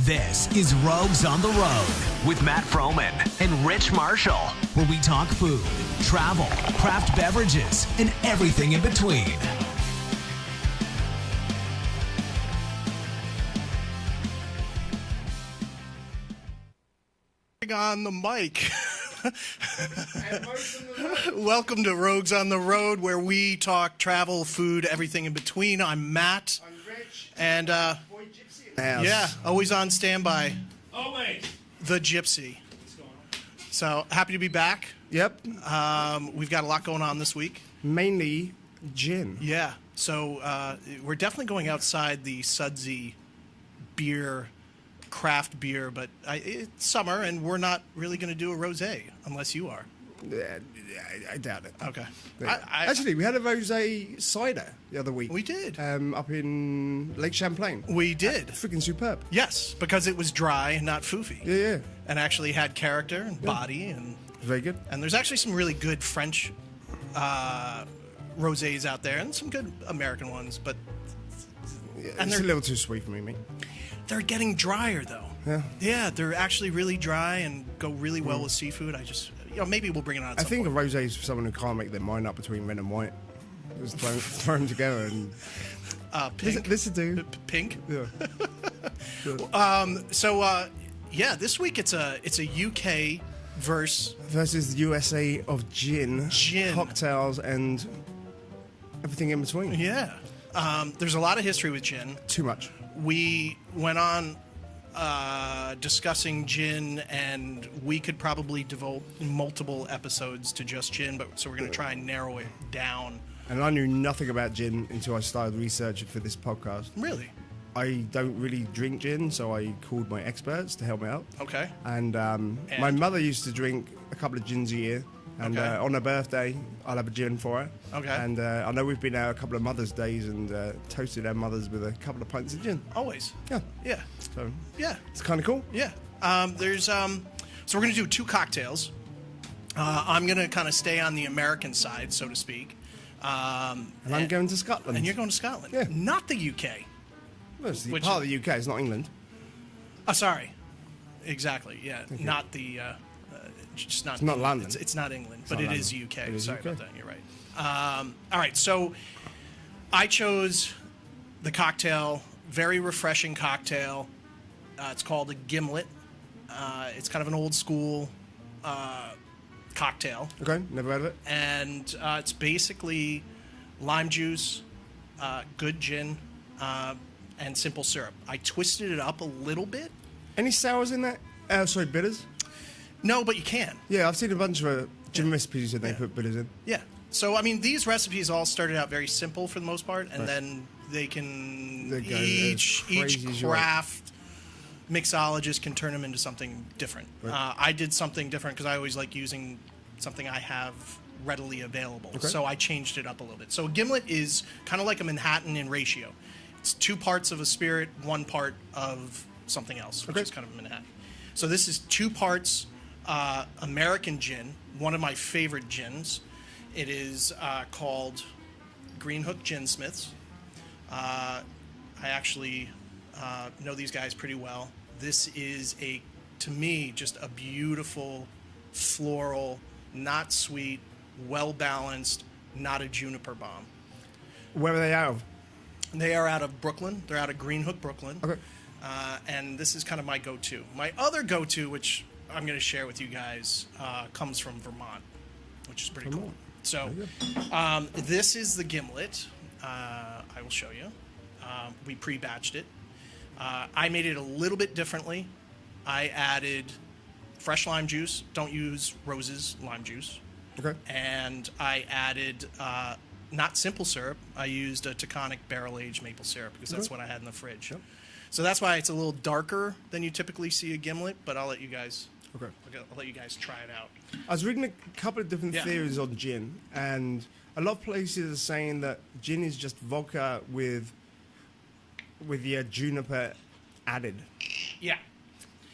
This is Rogues on the Road with Matt Froman and Rich Marshall, where we talk food, travel, craft beverages, and everything in between. On the mic. Welcome to Rogues on the Road, where we talk travel, food, everything in between. I'm Matt. I'm Rich. And Boy Gypsy. yeah, always on standby. Always. The Gypsy. What's going on? So happy to be back. Yep. We've got a lot going on this week. Mainly gin. Yeah. So we're definitely going outside the sudsy beer, craft beer, but it's summer and we're not really going to do a rosé unless you are. I doubt it. Okay. Actually, we had a rosé cider the other week. We did. Up in Lake Champlain. We did. Freaking superb. Yes, because it was dry and not foofy. Yeah. And actually had character and body. And Very good. And there's actually some really good French rosés out there and some good American ones, but It's a little too sweet for me, mate. they're getting drier though. Yeah. Yeah, they're actually really dry and go really well with seafood. Maybe we'll bring it on at I some think point. a rosé is for someone who can't make their mind up between red and white. Just throw them together and Pink. this to do. Pink. Yeah. Yeah, this week it's a UK Versus the USA of gin, cocktails, and everything in between. Yeah. There's a lot of history with gin. Too much. We went on discussing gin, and we could probably devote multiple episodes to just gin, so we're going to try and narrow it down. And I knew nothing about gin until I started researching for this podcast. Really? I don't really drink gin, so I called my experts to help me out. Okay. And my mother used to drink a couple of gins a year. And Okay. on her birthday, I'll have a gin for her. Okay. And I know we've been out a couple of Mother's Days and toasted our mothers with a couple of pints of gin. Always. Yeah. Yeah. So Yeah. it's kind of cool. Yeah. So we're going to do two cocktails. I'm going to kind of stay on the American side, so to speak. And I'm going to Scotland. And you're going to Scotland. Yeah. Not the UK. Well, it's which- part of the UK. It's not England. Oh, sorry. Exactly. Yeah. Not the. Just not. It's not London. It's not England, but not it is London. UK. It is Sorry UK. about that. You're right. All right. So I chose the cocktail. Very refreshing cocktail. It's called a Gimlet. It's kind of an old school cocktail. Okay, never heard of it. And it's basically lime juice, good gin, and simple syrup. I twisted it up a little bit. Any sours in that? Sorry, bitters? No, but you can. Yeah, I've seen a bunch of gin recipes that they put bitters in. Yeah. So, I mean, these recipes all started out very simple for the most part, and then they can, They go each as crazy as you want. craft mixologist can turn them into something different. Right. I did something different because I always like using something I have readily available. Okay. So I changed it up a little bit. So a Gimlet is kind of like a Manhattan in ratio. It's 2 parts of a spirit, 1 part of something else, which is kind of a Manhattan. So this is 2 parts American gin, one of my favorite gins. It is called Greenhook Ginsmiths. I actually know these guys pretty well. This is to me, just a beautiful, floral, not sweet, well-balanced, not a Juniper bomb. Where are they out of? They are out of Brooklyn. They're out of Greenhook, Brooklyn. Okay. And this is kind of my go-to. My other go-to, which I'm going to share with you guys, comes from Vermont, which is pretty cool. So this is the Gimlet. I will show you. We pre-batched it. I made it a little bit differently. I added fresh lime juice. Don't use Rose's lime juice. Okay. And I added not simple syrup. I used a Taconic barrel-aged maple syrup because that's what I had in the fridge. Yep. So that's why it's a little darker than you typically see a Gimlet. But I'll let you guys. Okay. I'll let you guys try it out. I was reading a couple of different Yeah. theories on gin, and a lot of places are saying that gin is just vodka with the juniper added. Yeah.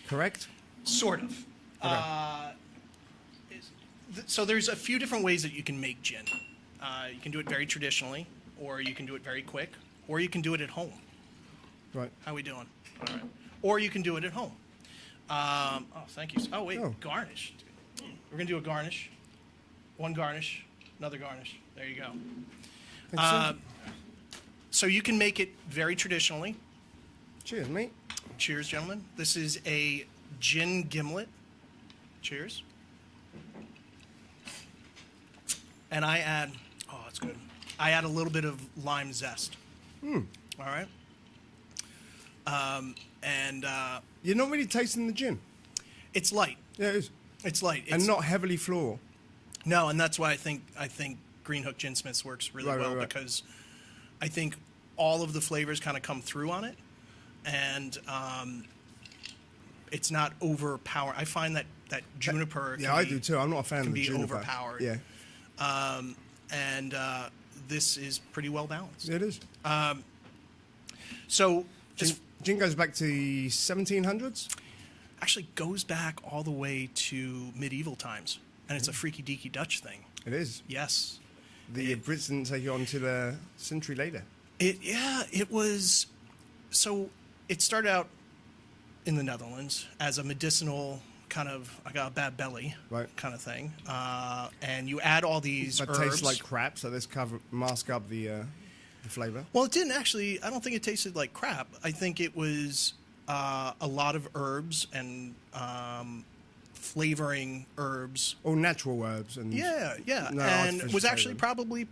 Correct? Sort of. So there's a few different ways that you can make gin. You can do it very traditionally, or you can do it very quick, or you can do it at home. Right. How we doing? All right. or you can do it at home. Oh, thank you. Oh, wait, Oh. garnish. We're going to do a garnish. One garnish, another garnish. There you go. So you can make it very traditionally. Cheers, mate. Cheers, gentlemen. This is a gin gimlet. Cheers. And I add, oh, it's good. I add a little bit of lime zest. All right. You're not really tasting the gin. It's light. Yeah, it is. It's light. And not heavily floral. No, and that's why I think Greenhook Ginsmiths works really well right. because I think all of the flavors kind of come through on it, and it's not overpowering. I find that juniper. Yeah, I do too. I'm not a fan of the juniper. Overpowered. Yeah, and this is pretty well balanced. it is. So Gin goes back to the 1700s. actually goes back all the way to medieval times, and it's a freaky deaky Dutch thing. It is. Yes. The Brits didn't take it on to the century later. It was. So it started out in the Netherlands as a medicinal kind of, I got a bad belly kind of thing, and you add all these But herbs. tastes like crap, so let's mask up the flavor. Well, it didn't actually. I don't think it tasted like crap. I think it was a lot of herbs and flavoring herbs. All natural herbs and Yeah, no and it artificial was actually flavor. probably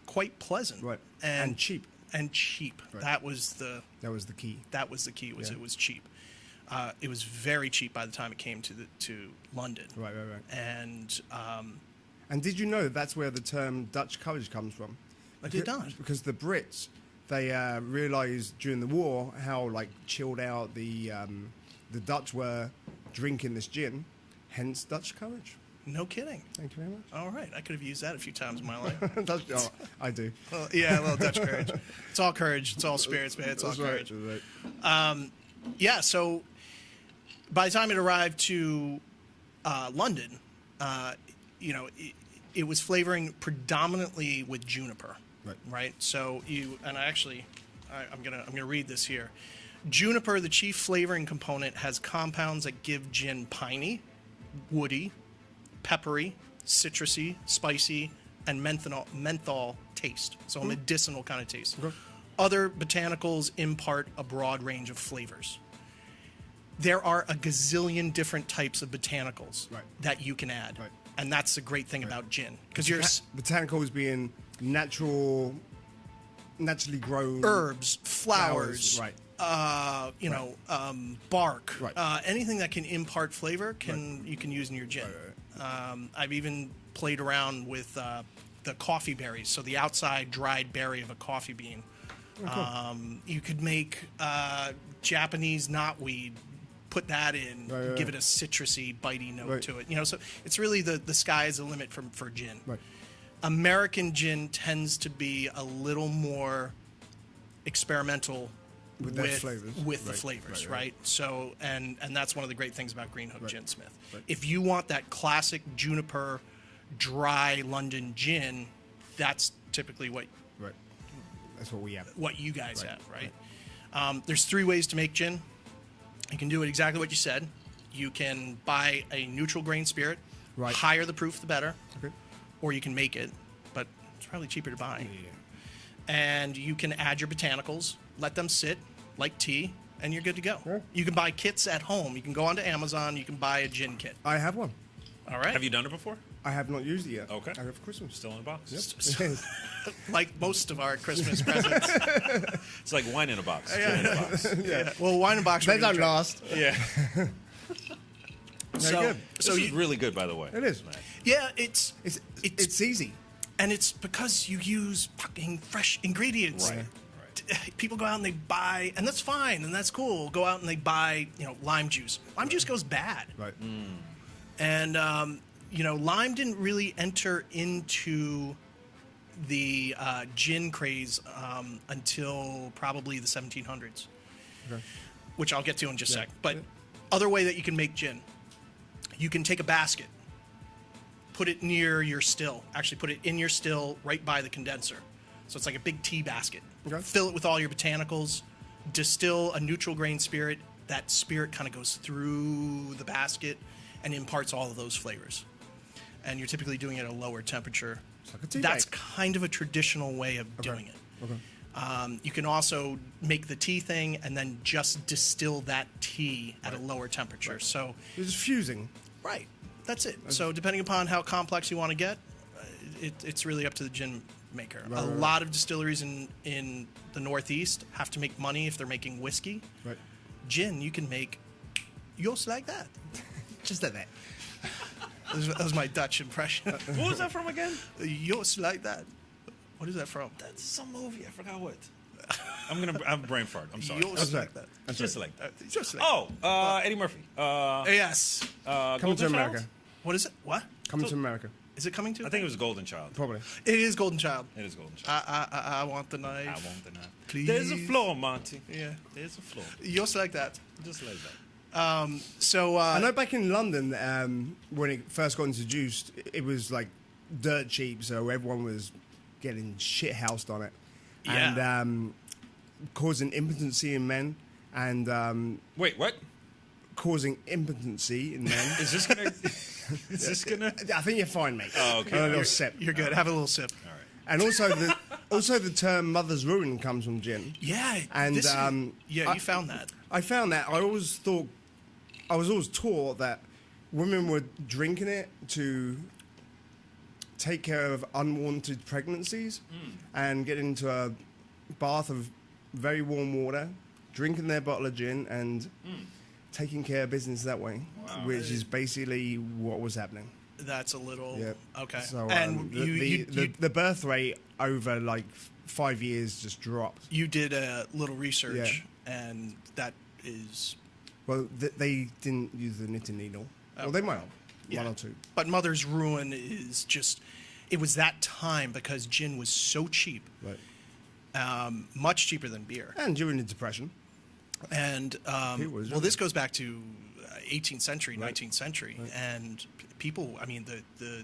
quite pleasant. Right. And And cheap. And cheap. Right. That was the key. That was the key. Yeah. It was cheap. It was very cheap by the time it came to London. Right. And did you know that's where the term Dutch courage comes from? I did not. Because the Brits, they realised during the war how chilled out the Dutch were drinking this gin, hence Dutch courage. No kidding. Thank you very much. All right, I could have used that a few times in my life. I do. Well, yeah, a little Dutch courage. It's all courage. It's all spirits, man. It's all That's courage. right. That's right. Yeah, so by the time it arrived to London, it was flavoring predominantly with juniper. Right. So I'm gonna read this here. Juniper, the chief flavoring component, has compounds that give gin piney, woody, peppery, citrusy, spicy, and menthol taste. So a medicinal kind of taste. Okay. Other botanicals impart a broad range of flavors. There are a gazillion different types of botanicals that you can add. Right. And that's the great thing about gin. Because botanicals being naturally grown herbs, flowers, right. Bark, Right. anything that can impart flavor you can use in your gin. Right. I've even played around with the coffee berries, so the outside dried berry of a coffee bean. Oh, cool. You could make Japanese knotweed, put that in, give it a citrusy, bitey note to it. So it's really the sky is the limit for gin. Right. American gin tends to be a little more experimental with the flavors, right? So, and that's one of the great things about Greenhook Ginsmith. Right. If you want that classic juniper, dry London gin, that's typically what that's what we have. What you guys have, right? There's 3 ways to make gin. You can do it exactly what you said. You can buy a neutral grain spirit, higher the proof the better, or you can make it, but it's probably cheaper to buy. Yeah. And you can add your botanicals, let them sit like tea, and you're good to go. Yeah. You can buy kits at home. You can go onto Amazon. You can buy a gin kit. I have one. All right. Have you done it before? I have not used it yet. Okay. I have for Christmas. Still in a box. Yep. Like most of our Christmas presents. It's like wine in a box. Gin in a box. Yeah. Well, wine and box. They don't last. Yeah. So, good. This is really good, by the way. It is. Matt. yeah, it's easy. and it's because you use fucking fresh ingredients. Right. People go out and they buy, and that's fine, and that's cool. Go out and they buy, lime juice. Lime juice goes bad. Right. And, lime didn't really enter into the gin craze until probably the 1700s, which I'll get to in just a sec. But other way that you can make gin, you can take a basket, put it near your still. Actually, put it in your still right by the condenser. So it's like a big tea basket. Okay. Fill it with all your botanicals, distill a neutral grain spirit, that spirit kind of goes through the basket and imparts all of those flavors. And you're typically doing it at a lower temperature. like a tea That's bag. kind of a traditional way of doing it. Okay. You can also make the tea thing and then just distill that tea at a lower temperature. So, You're just fusing. right, that's it. So depending upon how complex you want to get, it's really up to the gin maker. A lot of distilleries in the Northeast have to make money if they're making whiskey. Right. Gin, you can make just like that. Just like that. That was my Dutch impression. What was that from again? Just like that. What is that from? That's some movie. I forgot what. I'm brain fart. I'm sorry. Just That's like right. that. That's Just right. like that. Just like Eddie Murphy. yes. Coming to Golden America. Child? What is it? What? Coming to America. Is it coming to? I think it was Golden Child. Probably. It is Golden Child. It is Golden Child. I want the knife. I won't deny. Please. There's a flaw, Monty. Yeah. There's a flaw. Just like that. Just like that. So I know back in London, when it first got introduced, it was like dirt cheap, so everyone was getting shit housed on it. Yeah. And causing impotency in men and Wait, what? causing impotency in men. Is this gonna? Is this gonna? I think you're fine, mate. Oh, okay. A little sip. you're good. Have a little sip. All right. And also the term mother's ruin comes from gin. Yeah. And, this is- you found that. I found that I was always taught that women were drinking it to take care of unwanted pregnancies and get into a bath of very warm water, drinking their bottle of gin and taking care of business that way, which is basically what was happening. That's a little Yeah. okay. So and the birth rate over like 5 years just dropped. you did a little research, and that is. Well, they didn't use the knitting needle. Well, they might have. Yeah. One or two. But Mother's Ruin is just. It was that time because gin was so cheap, Right. much cheaper than beer. And during the Depression. And It was, well, this goes back to 18th century, 19th century, and people. I mean, the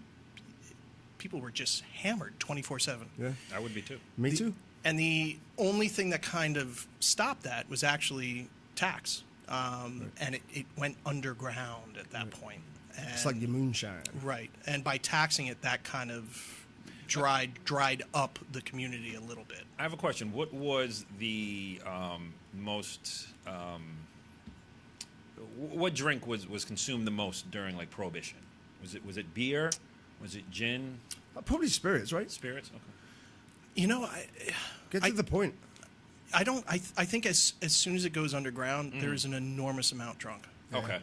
people were just hammered 24/7. Yeah. I would be too. Me too. And the only thing that kind of stopped that was actually tax, and it went underground at that point. And, It's like your moonshine. right, and by taxing it, that kind of dried up the community a little bit. I have a question. What was the most? What drink was consumed the most during like Prohibition? Was it beer? Was it gin? Probably spirits, right? Spirits? Okay. You know, Get to the point. I don't. I think as soon as it goes underground, there is an enormous amount drunk. Okay.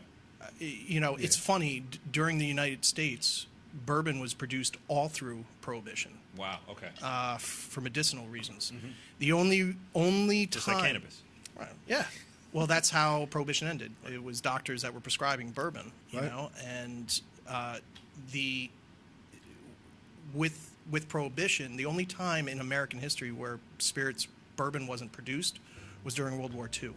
You know, it's funny. During the United States, bourbon was produced all through Prohibition Wow. Okay. for medicinal reasons. The only Just time, like cannabis. Right, yeah. Well, that's how Prohibition ended. It was doctors that were prescribing bourbon, you Right. know, and with Prohibition, the only time in American history where bourbon wasn't produced was during World War II,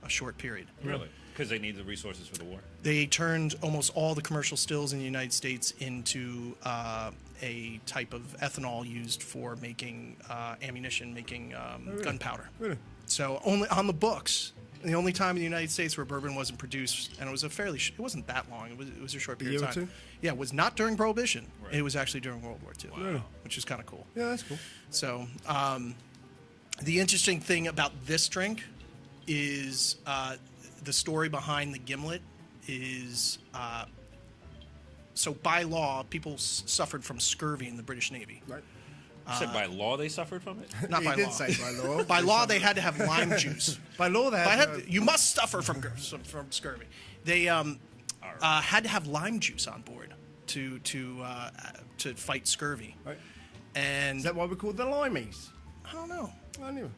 a short period. Really? Because they needed the resources for the war. They turned almost all the commercial stills in the United States into a type of ethanol used for making ammunition, making gunpowder. Really? So only on the books, the only time in the United States where bourbon wasn't produced, and it was it wasn't that long. It was a short period year of or time. two? Yeah, it was not during Prohibition. Right. It was actually during World War II, Really? which is kind of cool. Yeah, that's cool. So the interesting thing about this drink is the story behind the Gimlet is so by law, people suffered from scurvy in the British Navy. Right. You said by law they suffered from it? Not He by did law. say by law. By law, they had to have lime juice. By law, they had You must suffer from scurvy. They had to have lime juice on board to fight scurvy. Right. And Is that why we call the limeys? I don't know. I knew.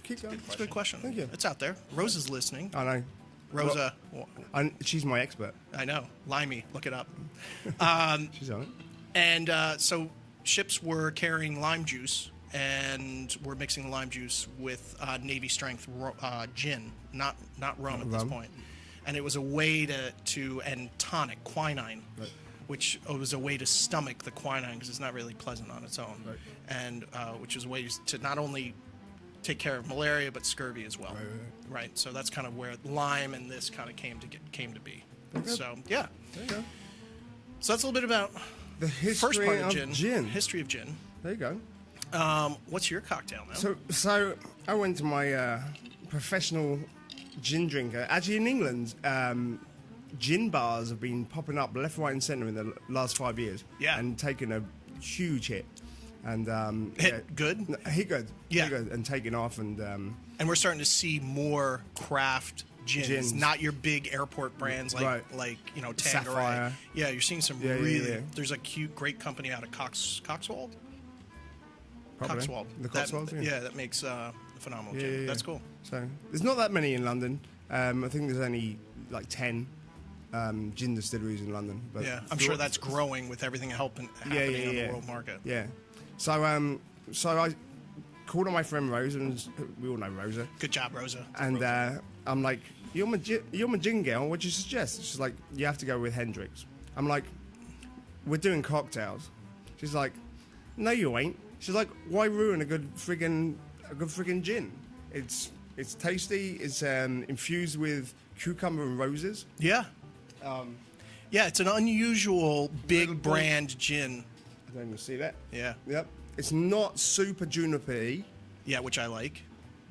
Keep going. It's a good question. Thank you. It's out there. Rose is listening. I know. Rosa, She's my expert. I know. Limey, look it up. She's on it. And so ships were carrying lime juice and were mixing the lime juice with Navy strength gin, not rum at this Rum. point. And it was a way and tonic, quinine, Right. which was a way to stomach the quinine because it's not really pleasant on its own. Right. And which was a way to not only take care of malaria, but scurvy as well. Right. So that's kind of where lime and this kind of came to be. So yeah. There you go. So that's a little bit about The first history part of of gin. History of gin. There you go. What's your cocktail, man? So I went to my professional gin drinker. Actually, in England, gin bars have been popping up left, right, and centre in the last 5 years. Yeah. And taking a huge hit. And Hit good? Hit good. Yeah. Hit good and taking off. And we're starting to see more craft gins, not your big airport brands like Tanqueray. Sapphire. Yeah, you're seeing some Yeah. There's a great company out of Coxwold. Probably. Coxwold. The Cotswolds, yeah. That makes phenomenal gin. Yeah. That's cool. So there's not that many in London. I think there's only like 10 gin distilleries in London. But Yeah, I'm sure that's growing with everything happening on the world market. Yeah. So I called on my friend Rosa, and we all know Rosa. Good job, Rosa. And I'm like, you're my gin girl. What do you suggest? She's like, you have to go with Hendricks. I'm like, we're doing cocktails. She's like, no, you ain't. She's like, why ruin a good friggin' gin? It's tasty. It's infused with cucumber and roses. Yeah. Yeah, it's an unusual big brand gin. I don't even see that. Yeah. Yep. It's not super juniper-y. Yeah, which I like.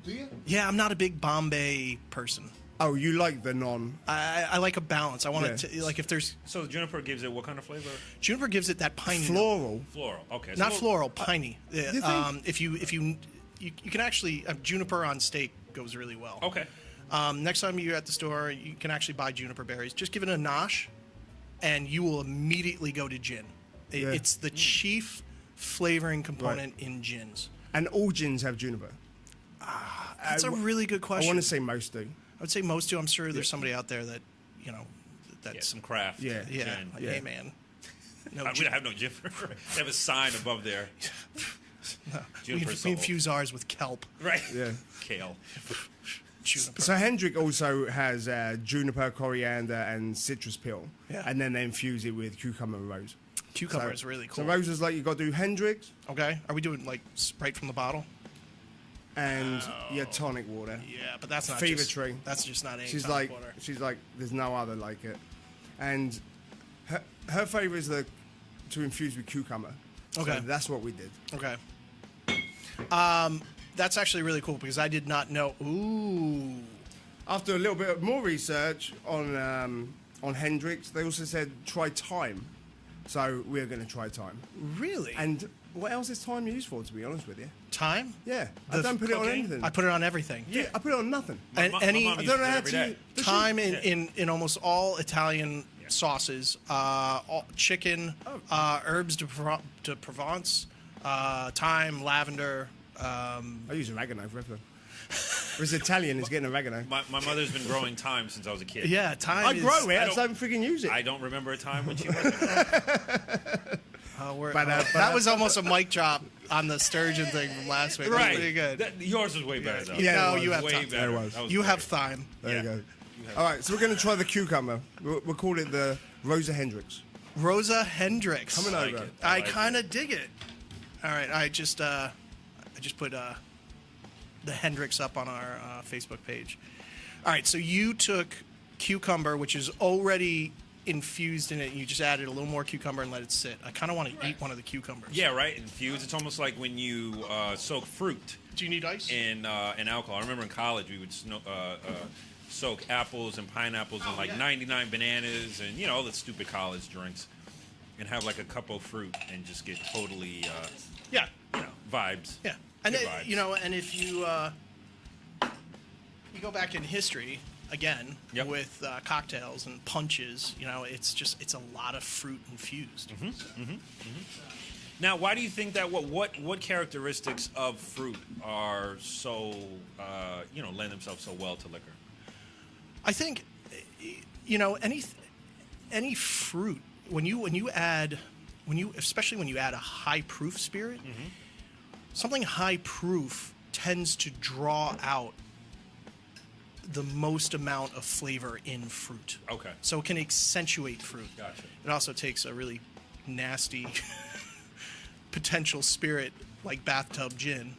Do you? Yeah, I'm not a big Bombay person. Oh, you like the non? I like a balance. I want Yeah. to like if there's So Juniper gives it what kind of flavor? Juniper gives it that piney note. Floral. Floral. Okay. Not so floral, piney. Yeah, you think? if you can actually Juniper on steak goes really well. Okay. Next time you're at the store, you can actually buy Juniper berries. Just give it a nosh, and you will immediately go to gin. Yeah. It's the chief flavoring component in gins. And all gins have juniper. That's a really good I question. want to say most do. I would say most do. I'm sure there's somebody out there that, Yeah, that's some craft. Yeah. yeah. Gin. Like, Yeah. hey man, no, We don't have no Juniper. They have a sign above there. we Juniper infuse ours with kelp. Right. Yeah. Kale. Juniper. So Hendrick also has juniper, coriander, and citrus peel. Yeah. And then they infuse it with cucumber and rose. Cucumber So- is really So cool. rose is like you got to do Hendricks Okay, are we doing like right from the bottle? and your tonic water. Yeah, but that's not Fever just, Tree. That's just not any She's tonic like, water. there's no other like it. And her favorite is to infuse with cucumber. Okay. So that's what we did. Okay. That's actually really cool because I did not know. Ooh. After a little bit of more research on Hendricks, they also said try thyme. So we're going to try thyme. Really? And what else is thyme used for, to be honest with you? Thyme? Yeah, I don't put it on cooking? anything. I put it on everything. Yeah, I put it on nothing. And My any mom I uses don't know it how every to. day. does she? thyme in almost all Italian sauces, chicken, herbs de Provence, thyme, lavender. I use oregano for everything. If it's Italian, it's getting oregano. My mother's been growing thyme since I was a kid. Yeah, thyme. I is, grow it, I I just don't- don't freaking use it. I don't remember a time when she wasn't growing. That was almost a mic drop on the sturgeon thing from last week. That was pretty good. Yours was way better, though. Yeah, no, it you was have way thyme. better. It was. That was You great. have thyme. There Yeah. you go. All right, so we're going to try the cucumber. We'll call it the Rosa Hendricks. Rosa Hendricks. Coming like over. it. I like kind of dig it. All right, I just put the Hendricks up on our Facebook page. All right, so you took cucumber, which is already infused in it, and you just added a little more cucumber and let it sit. I kind of want to eat one of the cucumbers. Yeah, right. Infused. It's almost like when you soak fruit Do you need ice? in alcohol. I remember in college we would soak apples and pineapples and like 99 bananas and all the stupid college drinks, and have like a cup of fruit and just get totally Yeah. vibes. Yeah. And Good it, vibes. and if you go back in history again Yep. with cocktails and punches, it's a lot of fruit infused. Now, why do you think that? What characteristics of fruit are so lend themselves so well to liquor? I think any fruit especially when you add a high proof spirit, something high proof tends to draw out the most amount of flavor in fruit. Okay. So it can accentuate fruit. Gotcha. It also takes a really nasty potential spirit like bathtub gin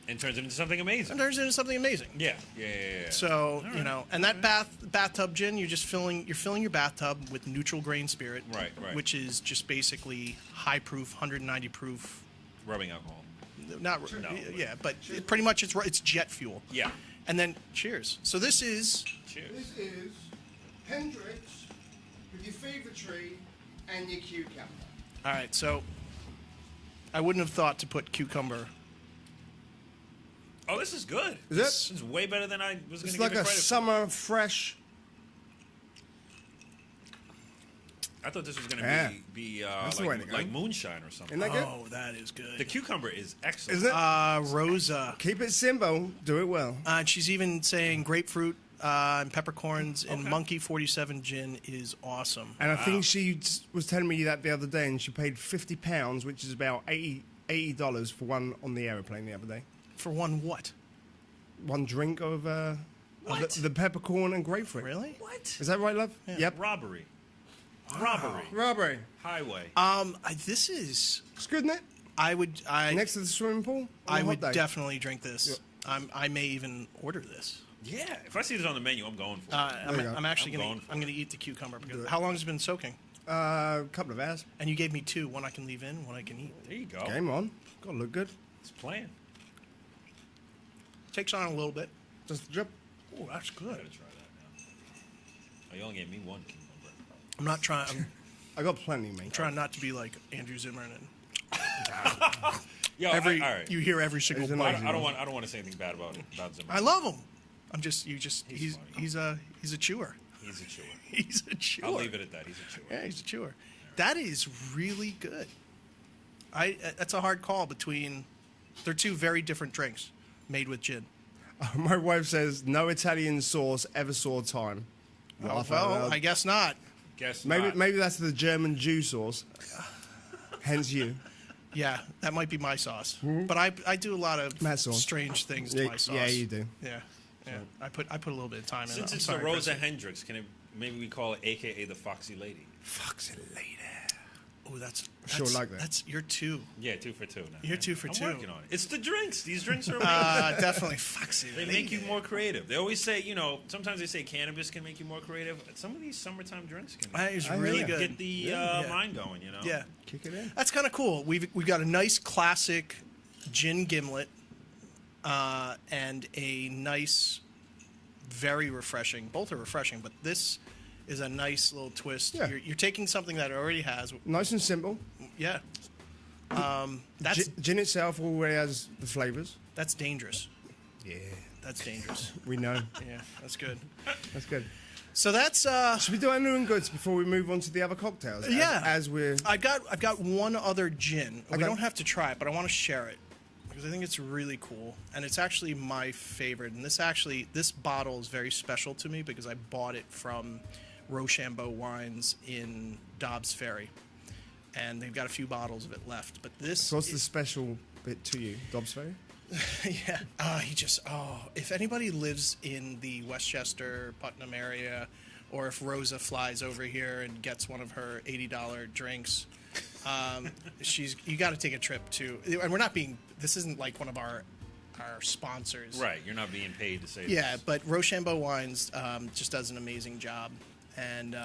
And turns it into something amazing. And turns into something amazing. Yeah. So you know, and that bathtub gin, you're filling your bathtub with neutral grain spirit, Right. which is just basically high proof, 190 proof. Rubbing alcohol. Yeah, but pretty much it's jet fuel. Yeah. And then cheers. So this is Cheers. This is Hendricks with your fever tree and your cucumber. all right. So I wouldn't have thought to put cucumber. Oh, this is good. Is it? This is way better than I was going It's to give like it a credit for. summer fresh. I thought this was going Yeah. to be That's the way to go. like moonshine or something. Isn't that good? Oh, that is good. The cucumber is excellent. Isn't it? Rosa. Keep it simple. Do it well. And she's even saying grapefruit and peppercorns and Okay. Monkey 47 gin is awesome. And I think she was telling me that the other day, and she paid £50, which is about $80 for one on the aeroplane the other day. For one what? One drink of What? the peppercorn and grapefruit. Really? What? Is that right, love? Yep. Robbery. Robbery. Robbery. Highway. This is. It's good, isn't it? Next to the swimming pool. on a I hot would day. definitely drink this. I may even order this. Yeah. If I see this on the menu, I'm going for it. I'm, you go. I'm actually I'm gonna going for I'm gonna eat the cucumber because how long has it been soaking? Couple of hours. And you gave me two. One I can leave in, one I can eat. There you go. Game on. Got to look good. It's playing. Takes on a little bit. Just a drip. Oh, that's I good. gotta try that now. Oh, you only gave me one cucumber. I'm not trying. I'm I got plenty, mate. trying not to be like Andrew Zimmern and Yo, every. all right. You hear every single He's an bite. amazing I don't want to say anything bad about Zimmer. I love him. He's He's a chewer. He's a chewer. He's a chewer. I'll leave it at that. He's a chewer. Yeah, he's a chewer. That is really good. That's a hard call between. They're two very different drinks made with gin. My wife says no Italian sauce ever saw time. Laugh out Well, loud. I guess not. Guess maybe not. maybe that's the German Jew sauce. Hence you. Yeah, that might be my sauce. But I do a lot of Matt sauce. strange things to Yeah, my sauce. yeah, you do. Yeah. I put a little bit of time in it. Since I'm it's sorry, the Rosa Chris. Hendricks, maybe we call it AKA the Foxy Lady. Foxy lady. Oh, that's Sure like that. That's your two. Yeah, 2 for 2 now. You're 2 for I'm 2. working on it. It's the drinks. These drinks are amazing. Definitely foxy. They make you more creative. They always say, sometimes they say cannabis can make you more creative. Some of these summertime drinks can That is I really hear good. get the Yeah. mind going, Yeah, Kick it in. that's kind of cool. We've got a nice classic gin gimlet and a nice, very refreshing. Both are refreshing, but this is a nice little twist. Yeah. You're taking something that it already has. Nice and simple. Yeah. That's Gin itself already has the flavors. that's dangerous. Yeah. That's dangerous. We know. Yeah, that's good. That's good. So that's Should we do our new and goods before we move on to the other cocktails? Yeah. As we're I've got one other gin. We Okay. don't have to try it, but I want to share it because I think it's really cool, and it's actually my favorite. And this bottle is very special to me because I bought it from Rochambeau Wines in Dobbs Ferry, and they've got a few bottles of it left. But this, so what's the special bit to you, Dobbs Ferry? yeah, if anybody lives in the Westchester, Putnam area, or if Rosa flies over here and gets one of her $80 drinks, you got to take a trip to. And we're not being. This isn't like one of our sponsors, Right, you're not being paid to say Yeah, this. but Rochambeau Wines just does an amazing job, and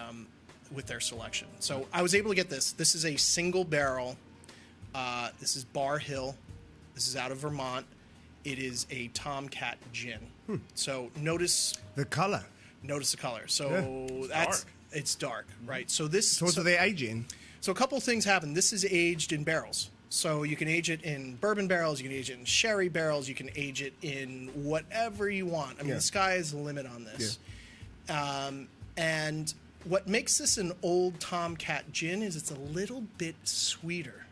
with their selection. So I was able to get this. This is a single barrel. This is Barr Hill. This is out of Vermont. It is a Tomcat gin. So notice The color. the color. So Yeah. it's dark, right? So this. So what do they age in? So a couple of things happen. This is aged in barrels. So you can age it in bourbon barrels, you can age it in sherry barrels, you can age it in whatever you want. I mean, Yeah. the sky is the limit on this. And what makes this an old Tomcat gin is it's a little bit sweeter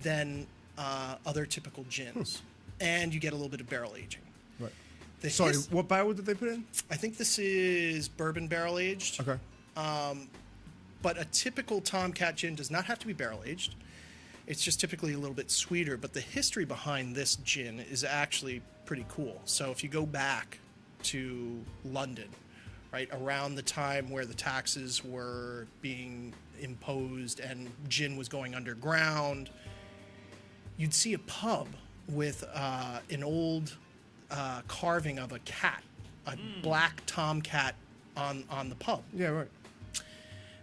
than other typical gins. And you get a little bit of barrel aging. Right. The Sorry, his- what barrel did they put in? I think this is bourbon barrel aged. Okay. But a typical Tomcat gin does not have to be barrel aged. It's just typically a little bit sweeter. But the history behind this gin is actually pretty cool. So if you go back to London, right, around the time where the taxes were being imposed and gin was going underground, you'd see a pub with an old carving of a cat, a black tomcat on the pub. Yeah, right.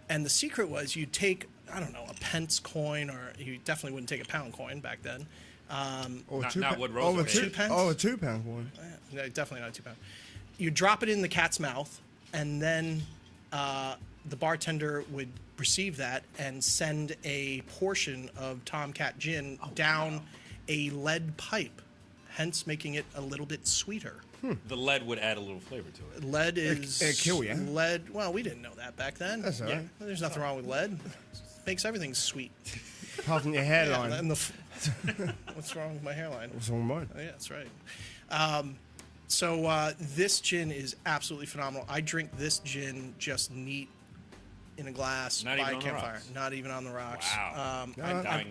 And the secret was you'd take, I don't know, a pence coin, or you definitely wouldn't take a pound coin back then. Or Not what Rosa paid. 2 pence? Oh, a £2 one. No, definitely not 2 pound. You drop it in the cat's mouth, and then the bartender would receive that and send a portion of Tomcat gin down a lead pipe, hence making it a little bit sweeter. The lead would add a little flavor to it. Lead is It'd kill you. Lead. Well, we didn't know that back then. That's all right. There's nothing wrong with lead. Makes everything sweet. Apart from your hairline. And what's wrong with my hairline? What's wrong with mine? Oh, yeah, that's right. So this gin is absolutely phenomenal. I drink this gin just neat in a glass Not by even a on the campfire. rocks. Not even on the rocks. Wow.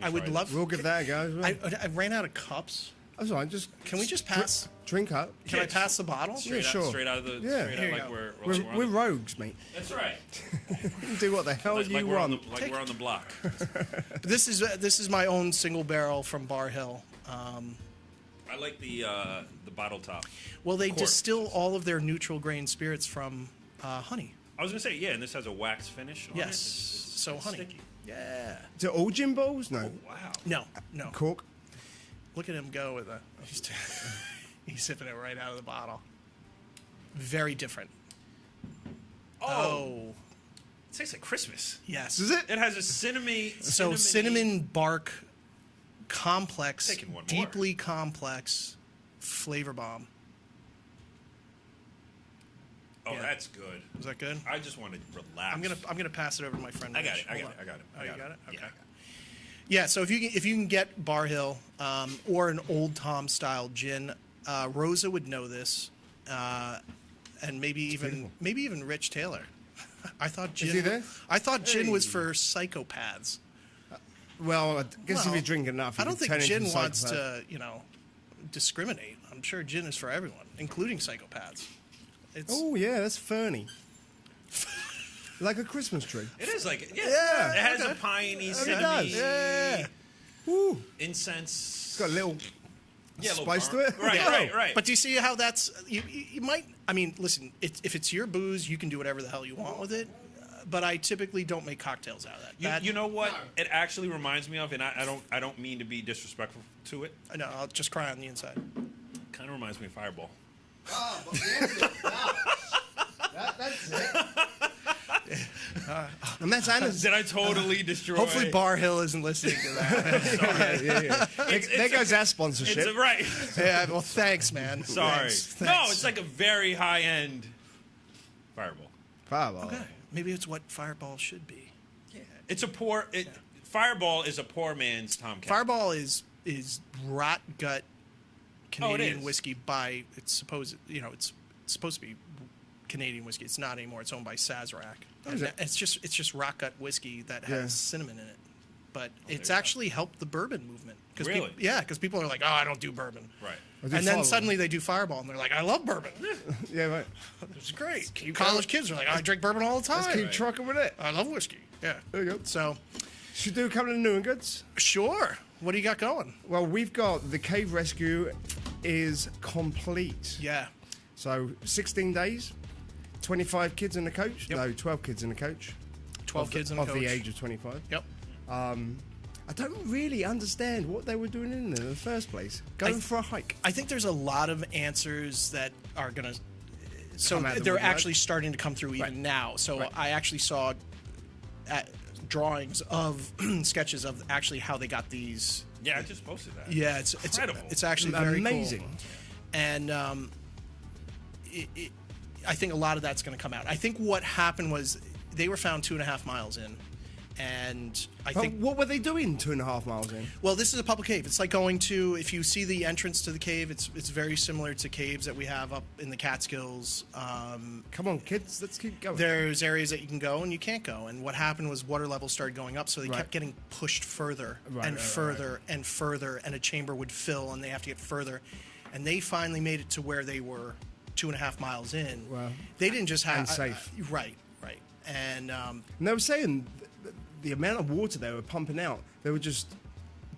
I would love. We'll give that a go as well. I ran out of cups. That's all right. Just Can we just pass? drink up. Can I pass the bottle? Straight sure. Straight out of the. Yeah. Straight Here out you like go. we're We're rogues, mate. That's right. We can do what the hell Like you we're on want. the, like we're on the block. This is my own single barrel from Barr Hill. I like the bottle top. Well, they Cork. distill all of their neutral grain spirits from honey. I was gonna say, yeah, and this has a wax finish on it. Yes. So it's honey. sticky. Yeah. Do all gin bowls? No. Wow. No. Cork. Look at him go with a. He's sipping it right out of the bottle. Very different. Oh. It tastes like Christmas. Yes. Is it? It has a cinnamon. So cinnamon bark, complex, Taking one more. deeply complex flavor bomb. Oh, Yeah. that's good. Is that good? I just want to relax. I'm gonna pass it over to my friend. I got Rich. it. I Hold got on. it. Oh, you got it? Okay. Yeah. Yeah, so if you can get Barr Hill or an Old Tom style gin, Rosa would know this, and maybe even Rich Taylor. I thought gin. he there? I thought gin was Hey. for psychopaths. Well, I guess if Well, you drink enough, you I don't can think turn gin into a wants psychopath. to discriminate. I'm sure gin is for everyone, including psychopaths. It's Oh yeah, that's ferny. Like a Christmas tree. It is like Yeah, It has a piney, It cinnamon, does. Yeah. Woo. incense. It's got a little little spice to burn. it. Right, Yeah. right. But do you see how that's you might? I mean, listen, if it's your booze, you can do whatever the hell you want with it. But I typically don't make cocktails out of that. You know what? It actually reminds me of, and I don't mean to be disrespectful to it. No, I'll just cry on the inside. Kind of reminds me of Fireball. Oh, but that's it. And that's Anna's. Did I totally destroy? Hopefully, Barr Hill isn't listening to that. Yeah. There goes our sponsorship. It's right. Yeah, well, thanks, man. Sorry. Thanks. No, it's like a very high end Fireball. Fireball. Okay. Maybe it's what Fireball should be. It's a poor. Fireball is a poor man's Tomcat. Fireball is rot gut Canadian is. whiskey by it's supposed to be Canadian whiskey. It's not anymore. It's owned by Sazerac. is it? It's just rot gut whiskey that has Yeah. cinnamon in it. But it's you go. actually helped the bourbon movement. Really? Because people are like, oh, I don't do bourbon. Right. I do And then Fireball. suddenly they do Fireball, and they're like, I love bourbon. Yeah, right. It's great. College kids are like, I drink bourbon all the time. Let's keep trucking with it. I love whiskey. Yeah. There you go. So, Should we do a couple of new and goods? sure. What do you got going? Well, we've got the cave rescue is complete. Yeah. So 16 days, 25 kids in the coach. Yep. No, 12 kids in the coach. 12 kids in a of coach. the age of 25. Yep. I don't really understand what they were doing in there in the first place. Going for a hike. I think there's a lot of answers that are going to. So Come out the they're woodwork. actually starting to come through even now. So Right. I actually saw drawings of sketches of actually how they got these. Yeah, I just posted that. Yeah, it's Incredible. It's actually very Amazing. cool. And I think a lot of that's going to come out. I think what happened was they were found 2.5 miles in, and I But think. what were they doing 2.5 miles in? Well, this is a public cave. It's like going to, if you see the entrance to the cave, it's very similar to caves that we have up in the Catskills. Come on, kids, let's keep going. There's areas that you can go and you can't go. And what happened was water levels started going up, so they Right. kept getting pushed further Right, and right, further and further, and a chamber would fill, and they have to get further. And they finally made it to where they were 2.5 miles in. Wow. They didn't just have And safe. Right. And And they were saying the amount of water they were pumping out, they were just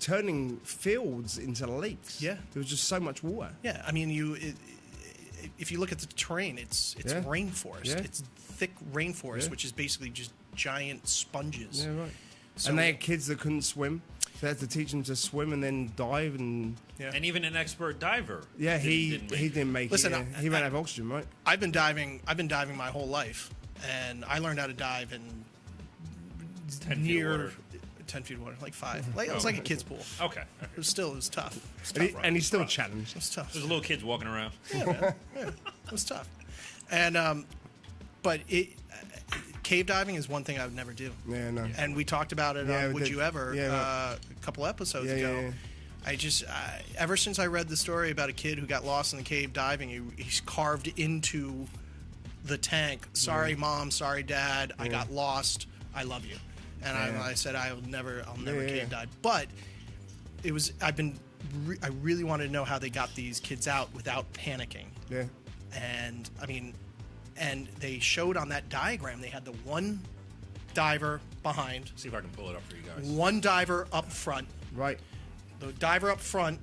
turning fields into lakes. Yeah. There was just so much water. Yeah, I mean, if you look at the terrain, it's rainforest. Yeah. It's thick rainforest, Yeah. which is basically just giant sponges. Yeah, right. So- And they had kids that couldn't swim. They had to teach them to swim and then dive and... Yeah. And even an expert diver. Yeah, he didn't make Listen, it. Yeah. He ran out of oxygen, right? I've been diving my whole life, and I learned how to dive in 10 feet of water. 10 feet of water, like 5. Like it was like a kid's pool. Okay. It was tough. It was And, tough. and he's still challenged. It was tough. There's little kids walking around. Yeah, man. Yeah, it was tough. And but cave diving is one thing I would never do. Yeah, no. And we talked about it Yeah, on we Would did. You Ever Yeah, right. a couple episodes Yeah, ago. yeah, yeah. I just ever since I read the story about a kid who got lost in the cave diving, he's carved into the tank. Sorry, Mom. Sorry, Dad. I got lost. I love you. And I said I'll never cave dive. But it was I really wanted to know how they got these kids out without panicking. Yeah. And I mean, and they showed on that diagram they had the one diver behind, See if I can pull it up for you guys. one diver up front. Right. The diver up front.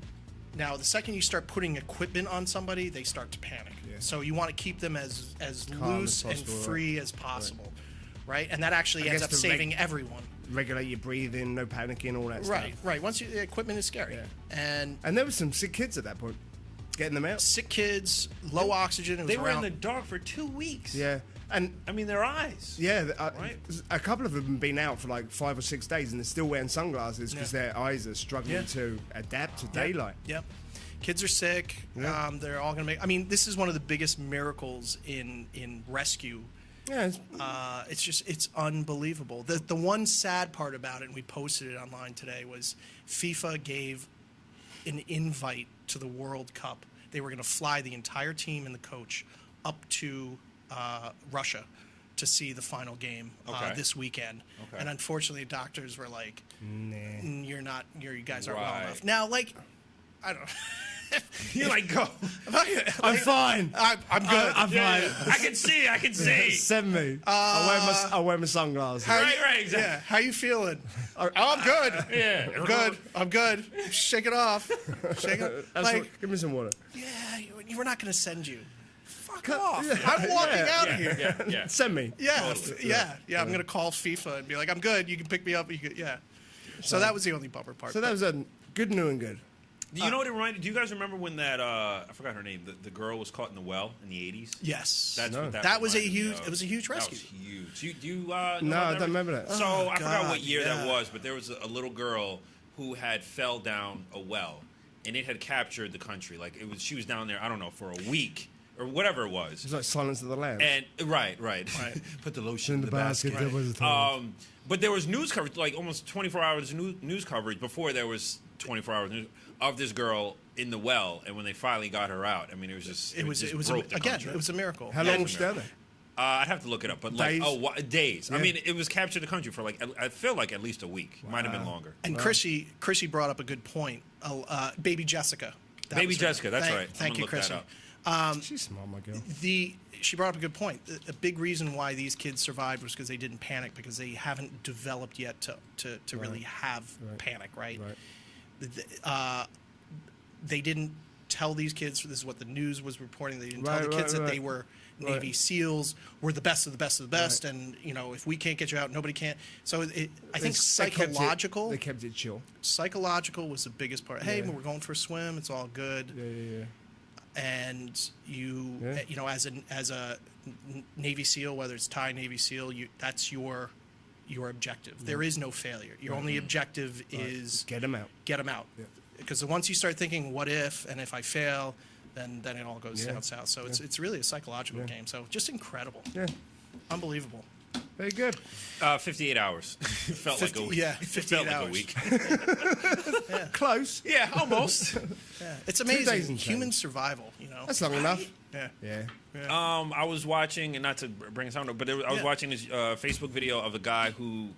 Now, the second you start putting equipment on somebody, they start to panic. Yeah. So you want to keep them as Calm loose as and possible, free as possible, right? And that actually I ends guess up the saving everyone. Regulate your breathing, no panicking, all that Right, stuff. right. Once the equipment is scary, Yeah. and And there were some sick kids at that point. Getting them out. sick kids, low oxygen. It was They were in around- the dark for 2 weeks. Yeah. And I mean, their eyes. yeah, Right. a couple of them have been out for like 5 or 6 days and they're still wearing sunglasses because their eyes are struggling Yeah. to adapt to daylight. Yep. Kids are sick. Yeah. They're all going to make. I mean, this is one of the biggest miracles in rescue. Yeah, It's unbelievable. The one sad part about it, and we posted it online today, was FIFA gave an invite to the World Cup. They were going to fly the entire team and the coach up to Russia to see the final game Okay. this weekend. Okay. And unfortunately, doctors were like, "You guys aren't well Right. enough." Now, like, I don't know. You're like, go. I'm fine. I'm good. I'm fine. I can see. Send me. I'll wear my sunglasses. Right, exactly. Yeah. How you feeling? Oh, I'm good. Yeah. I'm good. Shake it off. Shake it. Give me some water. Yeah, we're not going to send you. Fuck Cut- off. yeah, I'm walking yeah, out of here. Yeah. Send me. Yeah, I'm going to call FIFA and be like, I'm good. You can pick me up. So that was the only bumper part. So that was a good, new and good. Do you know what it reminded? Do you guys remember when that I forgot her name? The girl was caught in the well in the 80s. Yes. That's No. what That was a reminded me huge. of. It was a huge rescue. That was huge. Do you know No, about I don't remember that. So I forgot God, what year that yeah. was, but there was a little girl who had fell down a well, and it had captured the country. Like it was, she was down there. I don't know, for a week or whatever it was. It's like Silence of the Lambs. And right. Put the lotion in the basket. there was a time. But there was news coverage, like almost 24 hours news coverage before there was 24 hours news of this girl in the well, and when they finally got her out, I mean, it was just It was broke the again. country. It was a miracle. How long was she down there? I'd have to look it up, but like Days? days. I Yeah. mean, it was captured the country for like I feel like at least a week. Might have been longer. And Chrissy brought up a good point. Baby Jessica. That Baby was her- Jessica, that's right. I'm Thank you, gonna look Chrissy. that She's smart, my girl. She brought up a good point. A big reason why these kids survived was because they didn't panic, because they haven't developed yet to really have panic, right? They didn't tell these kids, this is what the news was reporting, they didn't tell the kids that they were Navy SEALs, were the best of the best of the best, and if we can't get you out, nobody can. So I think psychological. They kept it chill. Psychological was the biggest part. Hey, we're going for a swim. It's all good. Yeah. And as a Navy SEAL, whether it's Thai Navy SEAL, that's your objective. There is no failure. Your only objective is Get them out. get them out. Because once you start thinking, what if, and if I fail, then it all goes down south. So it's really a psychological game. So just incredible. Yeah. Unbelievable. Very good. 58 hours. It felt like a week. Yeah, It 58 felt like hours. a week. Close. Yeah, almost. Yeah. It's 2 days amazing. and Human change. survival, That's long enough. Yeah. Yeah. I was watching, and not to bring us on, but I was watching this Facebook video of a guy who,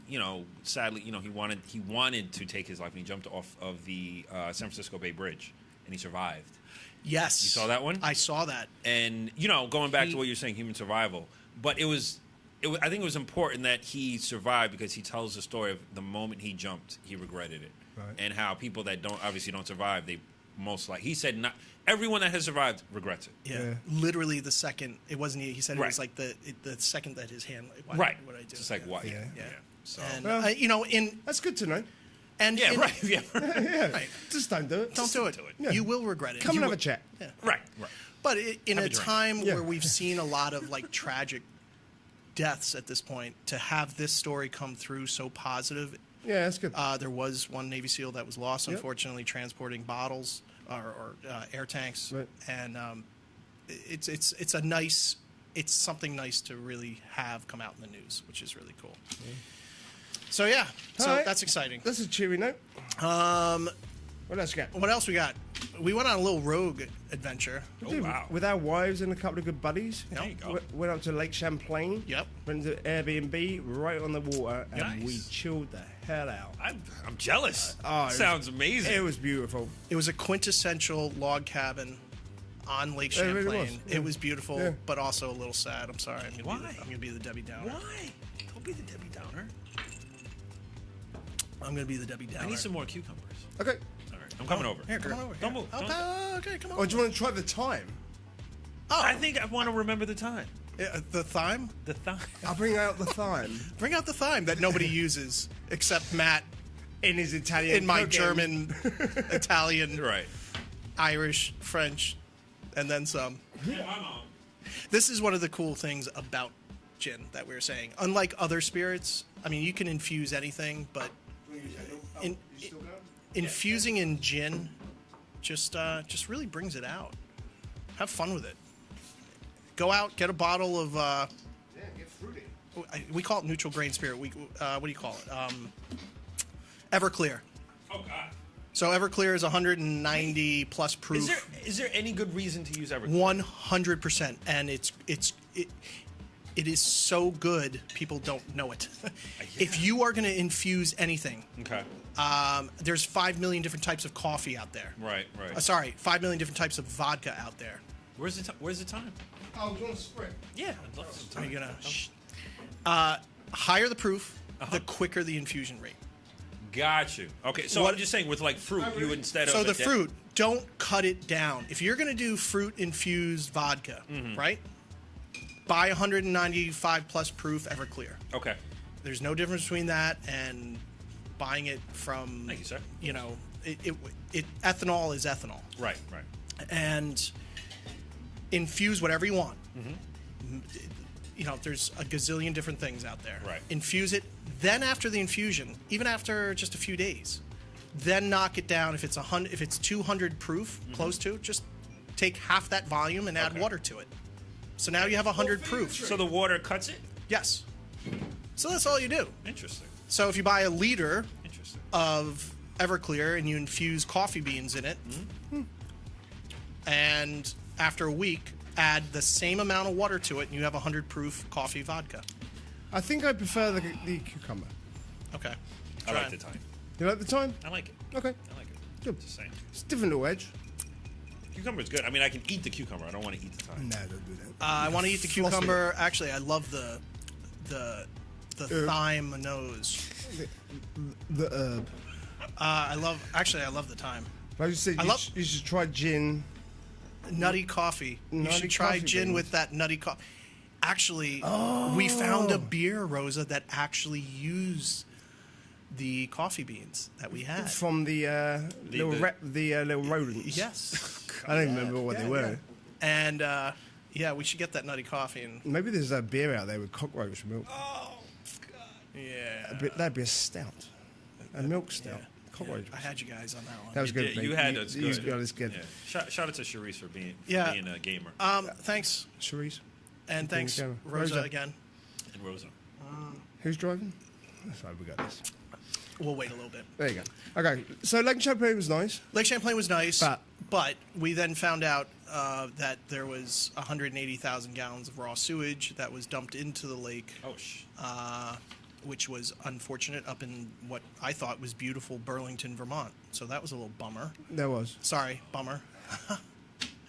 sadly, he wanted to take his life, and he jumped off of the San Francisco Bay Bridge, and he survived. Yes. You saw that one? I saw that. And going back to what you're saying, human survival, but I think it was important that he survived, because he tells the story of the moment he jumped, he regretted it. Right. and how people that obviously don't survive, they most like he said not everyone that has survived regrets it. Yeah. Literally the second it wasn't. He said it Right. was like the second that his hand. Why, Right. What I do? Just like what? Yeah. Yeah. So And Well, you know, in That's good to know. and yeah, in- right. Yeah. Yeah. Right. Just don't do it. Don't do it. Yeah. You will regret it. Come You and have will- a chat. Yeah. Right. Right. But in Have a a drink. time Yeah. where we've seen a lot of like tragic deaths at this point, to have this story come through so positive. Yeah, that's good. There was one Navy SEAL that was lost, Yep. unfortunately, transporting bottles or air tanks, Right. and it's a nice, it's something nice to really have come out in the news, which is really cool. So yeah, so All right. that's exciting. That's a cheery note. What else you got? What else we got? We went on a little rogue adventure. Oh wow. With our wives and a couple of good buddies. There you go. Went up to Lake Champlain. Yep. Went to Airbnb right on the water, and Nice. we chilled the hell out. I'm jealous. Oh, it was- Sounds amazing. It was beautiful. It was a quintessential log cabin on Lake It Champlain. really was, yeah. It was beautiful, Yeah. but also a little sad. I'm sorry. Why? I'm gonna be the Debbie Downer. Why? Don't be the Debbie Downer. I'm gonna be the Debbie Downer. I need some more cucumbers. Okay. All right, I'm coming over. Here, come on over. Don't Here. move. Oh, Don't- okay, come on. Oh, do you want to try the time? I think I want to remember the time. The thyme? The time. I'll bring out the thyme Bring out the thyme that nobody uses except Matt in his Italian. in my cooking. German, Italian, Right. Irish, French, and then some. Yeah, my mom. This is one of the cool things about gin that we were saying. Unlike other spirits, I mean, you can infuse anything, but infusing in gin just really brings it out. Have fun with it. Go out, get a bottle of. Yeah, get fruity. We call it neutral grain spirit. What do you call it? Everclear. Oh God. So Everclear is 190 plus proof. Is there any good reason to use Everclear? 100%, and it is so good people don't know it. If you are going to infuse anything, Okay. there's 5 million different types of coffee out there. Right. Right. Sorry, 5 million different types of vodka out there. Where's the time? Oh, do you want to spray? Yeah. I'd love some Are time. you gonna higher the proof, the quicker the infusion rate. Got you. Okay. So What- I'm just saying with like fruit, you instead of So a the fruit, don't cut it down. If you're going to do fruit infused vodka, Mm-hmm. right? Buy 195 plus proof Everclear. Okay. There's no difference between that and buying it from. Thank you, sir. You know, ethanol is ethanol, Right. Right. and infuse whatever you want. Mm-hmm. You know, there's a gazillion different things out there. Right. Infuse it. Then after the infusion, even after just a few days, then knock it down. If it's 100, if it's 200 proof, close to, just take half that volume and add Okay. water to it. So now you have 100 proof. So the water cuts it. Yes. So that's all you do. Interesting. So if you buy a liter Interesting. of Everclear and you infuse coffee beans in it, and after a week, add the same amount of water to it, and you have 100 proof coffee vodka. I think I prefer the cucumber. Okay. I Try like it. the time. You like the time? I like it. Okay. I like it. Good. Just saying. It's a different little edge. Cucumber's good. I mean, I can eat the cucumber. I don't want to eat the thyme. No, don't do that. I want to eat the Floss it. cucumber. Actually, I love the Herb. thyme nose. The herb. I love the thyme. Like you said, I love- you should try gin. Nutty coffee. You Nutty should try coffee gin beans. with that nutty coffee. Actually, we found a beer, Rosa, that actually used the coffee beans that we had. From the little the- little rodents. Yes. I don't remember what they were. And yeah, we should get that nutty coffee. And Maybe there's a beer out there with cockroach milk. yeah, That'd be a stout, a milk stout. yeah. Cockroach. I had you guys on that one. That was good. You mate. had us You good. got us good. Yeah. Shout out to Charisse for being a gamer. Thanks, Cherise, and thanks, Rosa. Rosa, Rosa. again. And Rosa. who's driving? That's right, we got this. We'll wait a little bit. There you go. Okay, so Lake Champlain was nice. Lake Champlain was nice, But- but we then found out that there was 180,000 gallons of raw sewage that was dumped into the lake, Oh, which was unfortunate up in what I thought was beautiful Burlington, Vermont. So that was a little bummer. There was Sorry, bummer.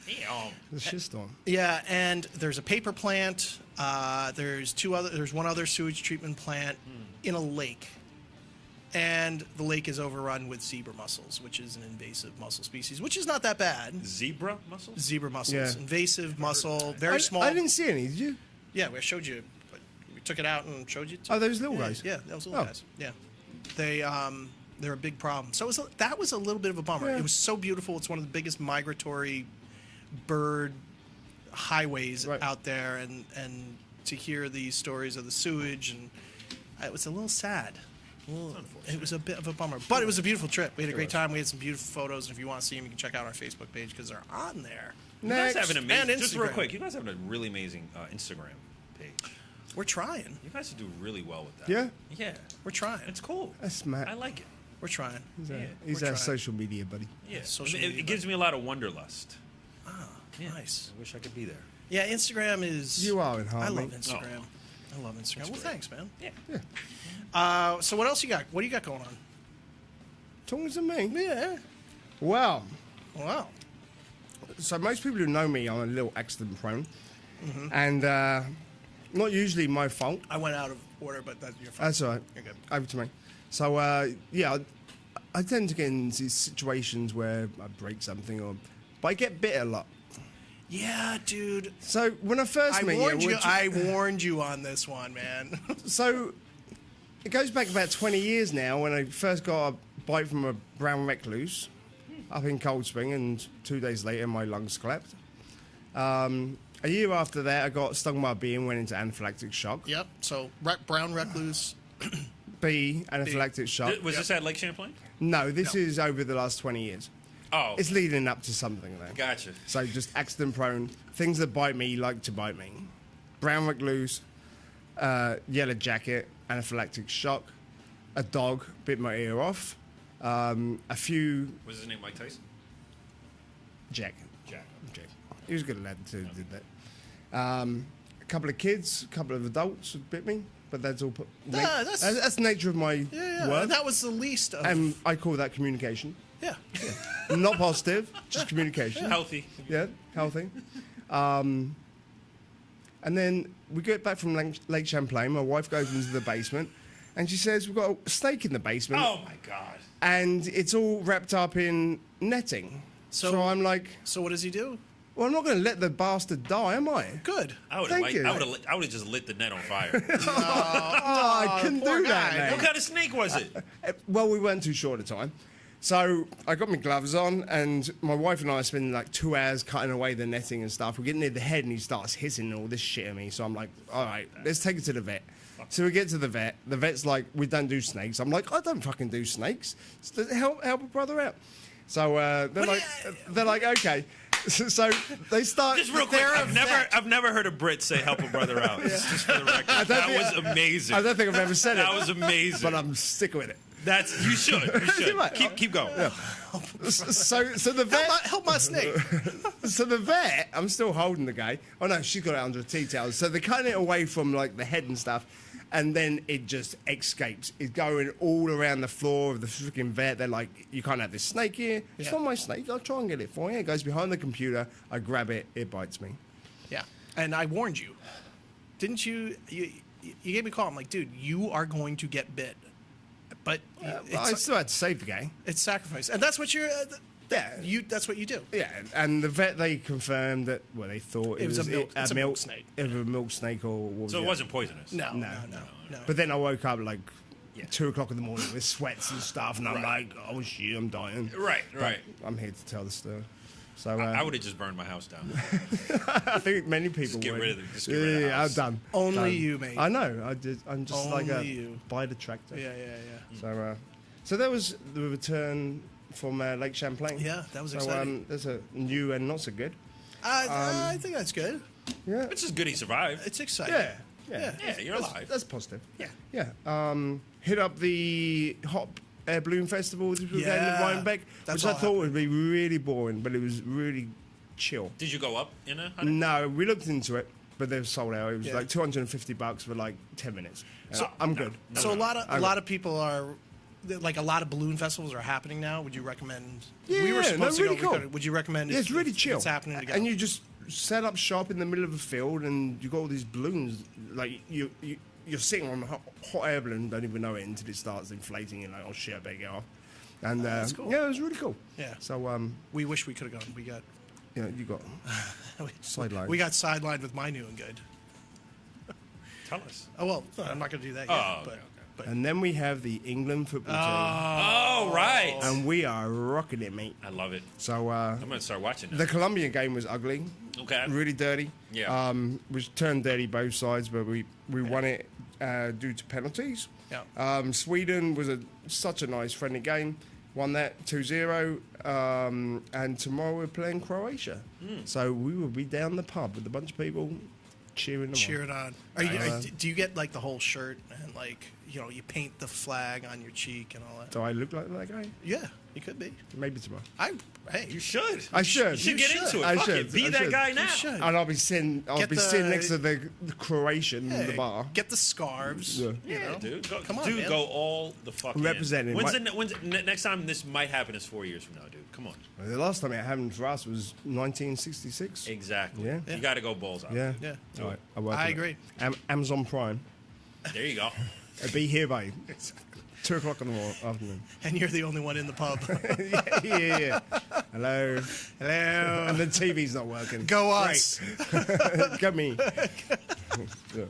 damn. the shitstorm. Yeah, and there's a paper plant. There's one other sewage treatment plant in a lake, And the lake is overrun with zebra mussels, which is an invasive mussel species, which is not that bad. Zebra mussels? Zebra mussels. Yeah. Invasive mussel, very small. I didn't see any, did you? Yeah, we showed you. We took it out and showed you. Oh, those little guys? Yeah, those little guys. Yeah. They're a big problem. So that was a little bit of a bummer. Yeah. It was so beautiful. It's one of the biggest migratory bird highways out there, and to hear these stories of the sewage, and it was a little sad. It was a bit of a bummer, but it was a beautiful trip. We had a great time. We had some beautiful photos, and if you want to see them, you can check out our Facebook page because they're on there. You guys have an amazing, And just real Instagram. quick, you guys have a really amazing Instagram page. We're trying. You guys do really well with that. Yeah? Yeah. We're trying. It's cool. That's Matt. I like it. We're trying. He's we're our trying. social media buddy. Yeah. Social it media, gives me a lot of wanderlust. Yeah. Nice. I wish I could be there. Yeah, Instagram is. You are in I harmony. love Instagram. I love Instagram. Well, thanks, man. Yeah. So what else you got? What do you got going on? Talking to me? Yeah. Well, Wow. so most people who know me, I'm a little accident prone. And not usually my fault. I went out of order, but that's your fault. That's all right. You're good. Over to me. So, yeah, I tend to get into these situations where I break something, but I get bit a lot. Yeah, dude. So when I first I met warned you, you. I warned you on this one, man. so it goes back about 20 years now when I first got a bite from a brown recluse up in Cold Spring, and 2 days later my lungs collapsed. A year after that, I got stung by a bee and went into anaphylactic shock. Yep. So brown recluse. Bee, anaphylactic shock. Was this at Lake Champlain? No, this is over the last 20 years. Oh. It's leading up to something there. Gotcha. So just accident prone. Things that bite me like to bite me. Brown recluse, yellow jacket, anaphylactic shock, a dog bit my ear off, a few... Was his name Mike Tyson? Jack. Jack. He was a good lad too, did that. A couple of kids, a couple of adults bit me, but that's all... that's- that's the nature of my Yeah. work. And that was the least of. And I call that communication. Yeah. Not positive, just communication. Healthy. Yeah, healthy. And then we get back from Lake Champlain. My wife goes into the basement, and she says, we've got a snake in the basement. Oh my God. And it's all wrapped up in netting. So I'm like, So what does he do? well, I'm not going to let the bastard die, am I? Good. I would Thank have you. I would have just lit the net on fire. I couldn't poor do that, guy. mate. What kind of snake was it? Well, we weren't too sure at the time. So I got my gloves on, and my wife and I are spending like 2 hours cutting away the netting and stuff. We're getting near the head, and he starts hissing all this shit at me. So I'm like, all right, let's take it to the vet. So we get to the vet. The vet's like, we don't do snakes. I'm like, I don't fucking do snakes. So help a brother out. So they're like, okay. So they start. Just real quick, I've never heard a Brit say "help a brother out." Just for the record, that was amazing. I don't think I've ever said it. That was amazing. But I'm sticking with it. You should. You should. Right. Keep going. Yeah. So the vet. Help my snake. So the vet, I'm still holding the guy. Oh no, she's got it under a tea towel. So they're cutting it away from like the head and stuff, and then it just escapes. It's going all around the floor of the freaking vet. They're like, you can't have this snake here. It's not my snake. I'll try and get it for you. It goes behind the computer. I grab it. It bites me. Yeah. And I warned you. Didn't you? You gave me a call. I'm like, dude, you are going to get bit. But I still had to save the guy. it's sacrifice, and that's what you're. Yeah. That's what you do. Yeah, and the vet, they confirmed that, well, they thought it was a milk- it's a milk snake. It was a milk snake or what was So it it? wasn't poisonous. No. But then I woke up like 2 o'clock in the morning with sweats and stuff, and I'm like, oh shit, I'm dying. Right. But I'm here to tell the story. So I would have just burned my house down. I think many people get would. rid of it. Just get rid of the Yeah, house. I'm done. Only Done. you, mate. I know. I'm just like Only a you. by the tractor. Yeah. So that was the return from Lake Champlain. Yeah, that was so, exciting. There's a new and not so good. I think that's good. Yeah. It's just good he survived. It's exciting. Yeah. Yeah, you're alive. That's positive. Yeah. Yeah. Hit up the Hop Air Balloon Festival this weekend in Yeah. Rhinebeck, That's which I all thought would be really boring, but it was really chill. Did you go up in a? No, we looked into it, but they were sold out. It was Yeah. like $250 for like 10 minutes. I'm good. So a lot of people are. Like a lot of balloon festivals are happening now. Would you recommend? Yeah, we were supposed to really go. cool. We couldn't. Would you recommend? Yeah, it's really if chill. It's happening together. And you just set up shop in the middle of a field, and you got all these balloons. Like you're sitting on a hot air balloon, don't even know it until it starts inflating. You're like, oh shit, I better get off. And cool. yeah, it was really cool. Yeah. So we wish we could have gone. We got you got sidelined. we got sidelined with my new and good. Tell us. Oh well, I'm not going to do that yet. Oh, okay, but And then we have the England football team, Oh, right. and we are rocking it, mate. I love it. So I'm going to start watching the this. Colombian game was ugly. Okay. Really dirty. Yeah. Was turned dirty both sides, but we won it due to penalties. Yeah. Sweden was such a nice friendly game. Won that 2-0. And tomorrow we're playing Croatia. So we will be down the pub with a bunch of people cheering them cheering on. Do you get like the whole shirt and like you paint the flag on your cheek and all that? Do I look like that guy? Yeah, you could be. Maybe tomorrow. You should. I should. You should get into it. I Fuck should. it. Be I that should. guy now. You should. And I'll be sitting next to the Croatian in the bar. Get the scarves. Yeah. Yeah, dude. Come on, dude, man. go all the fuck Representing. Next time this might happen is 4 years from now, dude. Come on. The last time it happened for us was 1966. Exactly. Yeah. You got to go balls out. Yeah. Yeah. All right. I'll work on I it. agree. Amazon Prime. There you go. It'll be here by 2 o'clock in the afternoon. And you're the only one in the pub. yeah. Hello. Hello. And the TV's not working. Go us. Go me. Yeah.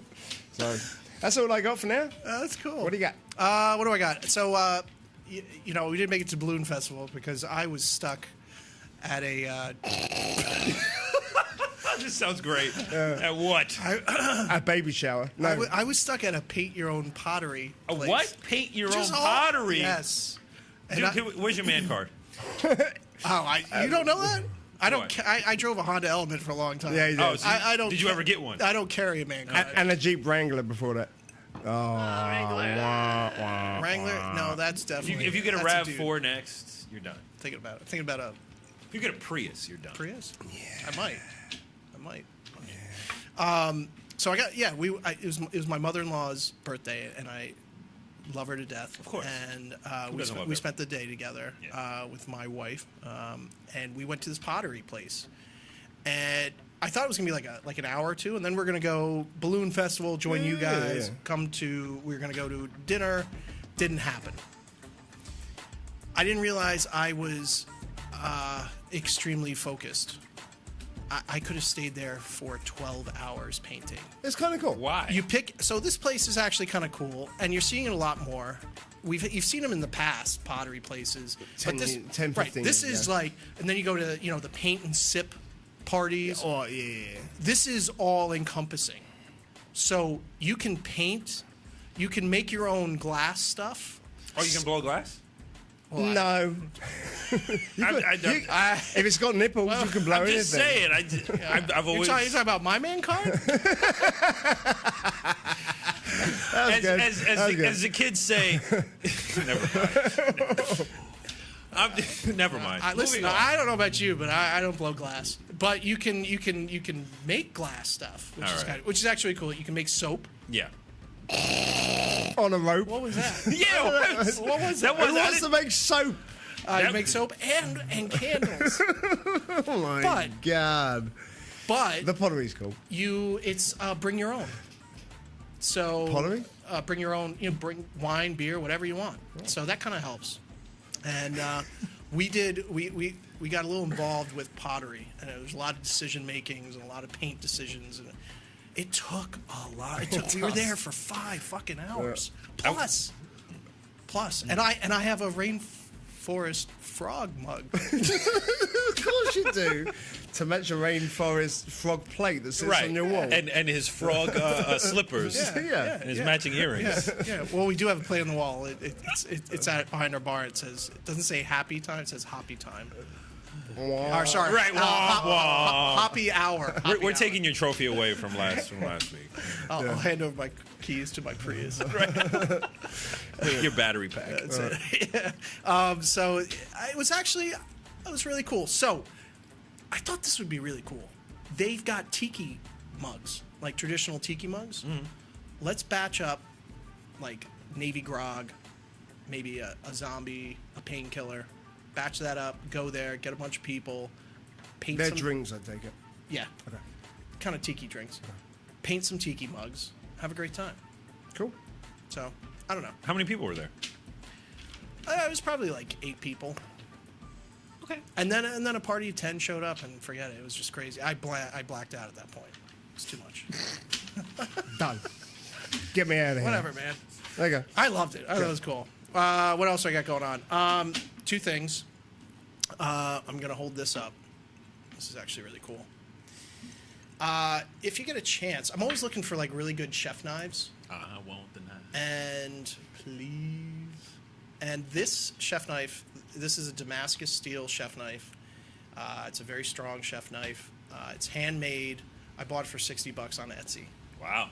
So that's all I got for now. That's cool. What do you got? What do I got? So, we didn't make it to Balloon Festival because I was stuck at a. This sounds great. At what? A baby shower. No. I was stuck at a paint your own pottery. A place. what? Paint your Just own all- pottery? Yes. And Dude, where's your man card? you don't know that? I don't. What? I drove a Honda Element for a long time. Yeah, you did. Oh, so I don't. Did you ever get one? I don't carry a man card. And a Jeep Wrangler before that. Wrangler? No, that's definitely. If you get a that's RAV4 dude. next, you're done. Thinking about a If you get a Prius, you're done. Prius. Yeah. I might. So I got it was my mother-in-law's birthday, and I love her to death. Of course. And Who we doesn't love her? spent the day together with my wife, and we went to this pottery place, and I thought it was gonna be like an hour or two, and then we're gonna go Balloon Festival, join you guys, we were gonna go to dinner. Didn't happen. I didn't realize I was extremely focused. I could have stayed there for 12 hours painting. It's kind of cool. Why? So this place is actually kind of cool, and you're seeing it a lot more. You've seen them in the past, pottery places. 10, 15 right, this years, is yeah. like, and then you go to the paint and sip parties. Oh, yeah. This is all encompassing. So you can paint, you can make your own glass stuff. Oh, you can blow glass? No. If it's got nipples, you can blow I'm anything. just saying. I've always. You're talking about my man card? As the kids say. Never mind. Listen, Moving on. I don't know about you, but I don't blow glass. But you can make glass stuff, which is actually cool. You can make soap. Yeah. On a rope. What was that? Yeah. What was that? Who wants to make soap? You make soap and candles. Oh my But- god. But The pottery's cool. it's bring your own. So Pottery? Bring your own. Bring wine, beer, whatever you want. So that kind of helps. And we got a little involved with pottery, and there was a lot of decision makings and a lot of paint decisions, and it took a lot. We were there for 5 fucking hours plus. And I have a rainforest frog mug. Of course you do. To match a rainforest frog plate that sits on your wall. And his frog slippers. Yeah. And his matching earrings. Yeah. Well, we do have a plate on the wall. It's behind our bar. It doesn't say happy time. It says hoppy time. Or sorry, Right. hoppy hour. We're taking your trophy away from last week. I'll hand over my keys to my Prius. Your battery pack. So it was really cool. So I thought this would be really cool. They've got tiki mugs, like traditional tiki mugs. Mm-hmm. Let's batch up like Navy grog, maybe a zombie, a painkiller. Batch that up, go there, get a bunch of people, paint They're some drinks, I take it. Yeah. Okay. Kind of tiki drinks. Paint some tiki mugs. Have a great time. Cool. So I don't know. How many people were there? It was probably like 8 people. Okay. And then a party of 10 showed up, and forget it. It was just crazy. I blacked out at that point. It's too much. Done. Get me out of here. Whatever, man. Okay. I loved it. I thought it was cool. What else I got going on? 2 things. I'm going to hold this up. This is actually really cool. If you get a chance, I'm always looking for like really good chef knives. I want the knife. And please. And this chef knife, this is a Damascus steel chef knife. It's a very strong chef knife. It's handmade. I bought it for $60 on Etsy. Wow.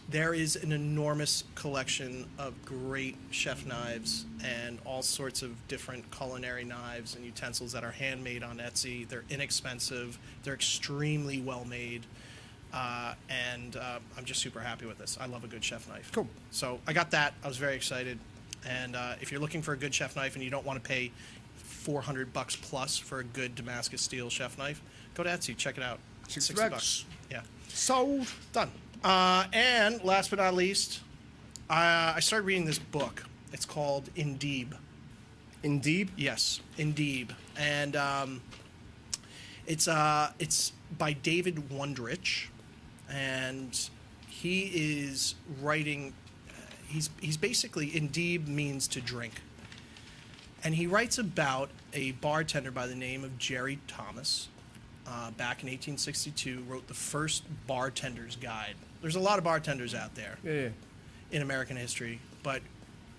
There is an enormous collection of great chef knives and all sorts of different culinary knives and utensils that are handmade on Etsy. They're inexpensive. They're extremely well made. And I'm just super happy with this. I love a good chef knife. Cool. So I got that. I was very excited. And if you're looking for a good chef knife and you don't want to pay $400 plus for a good Damascus steel chef knife, go to Etsy. Check it out. $60. Yeah. Sold. Done. And last but not least, I started reading this book. It's called Imbibe. Indeed. Yes, Imbibe, and it's by David Wondrich, and he is writing. He's basically Imbibe means to drink, and he writes about a bartender by the name of Jerry Thomas. Back in 1862, wrote the first bartender's guide. There's a lot of bartenders out there in American history, but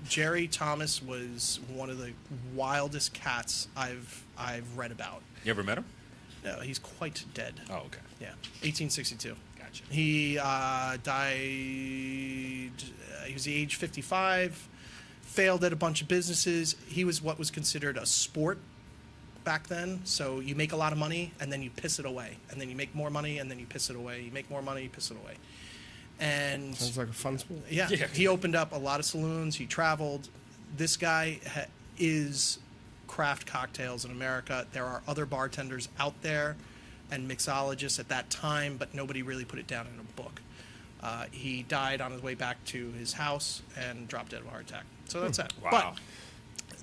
Jerry Thomas was one of the wildest cats I've read about. You ever met him? No, he's quite dead. Oh, okay. Yeah, 1862. Gotcha. He died. He was the age 55. Failed at a bunch of businesses. He was what was considered a sport back then. So you make a lot of money and then you piss it away, and then you make more money and then you piss it away. You make more money, you piss it away. And Sounds like a fun sport. yeah, he opened up a lot of saloons. He traveled. This guy is craft cocktails in America. There are other bartenders out there and mixologists at that time, but nobody really put it down in a book. He died on his way back to his house and dropped dead of a heart attack. So that's it. Wow. But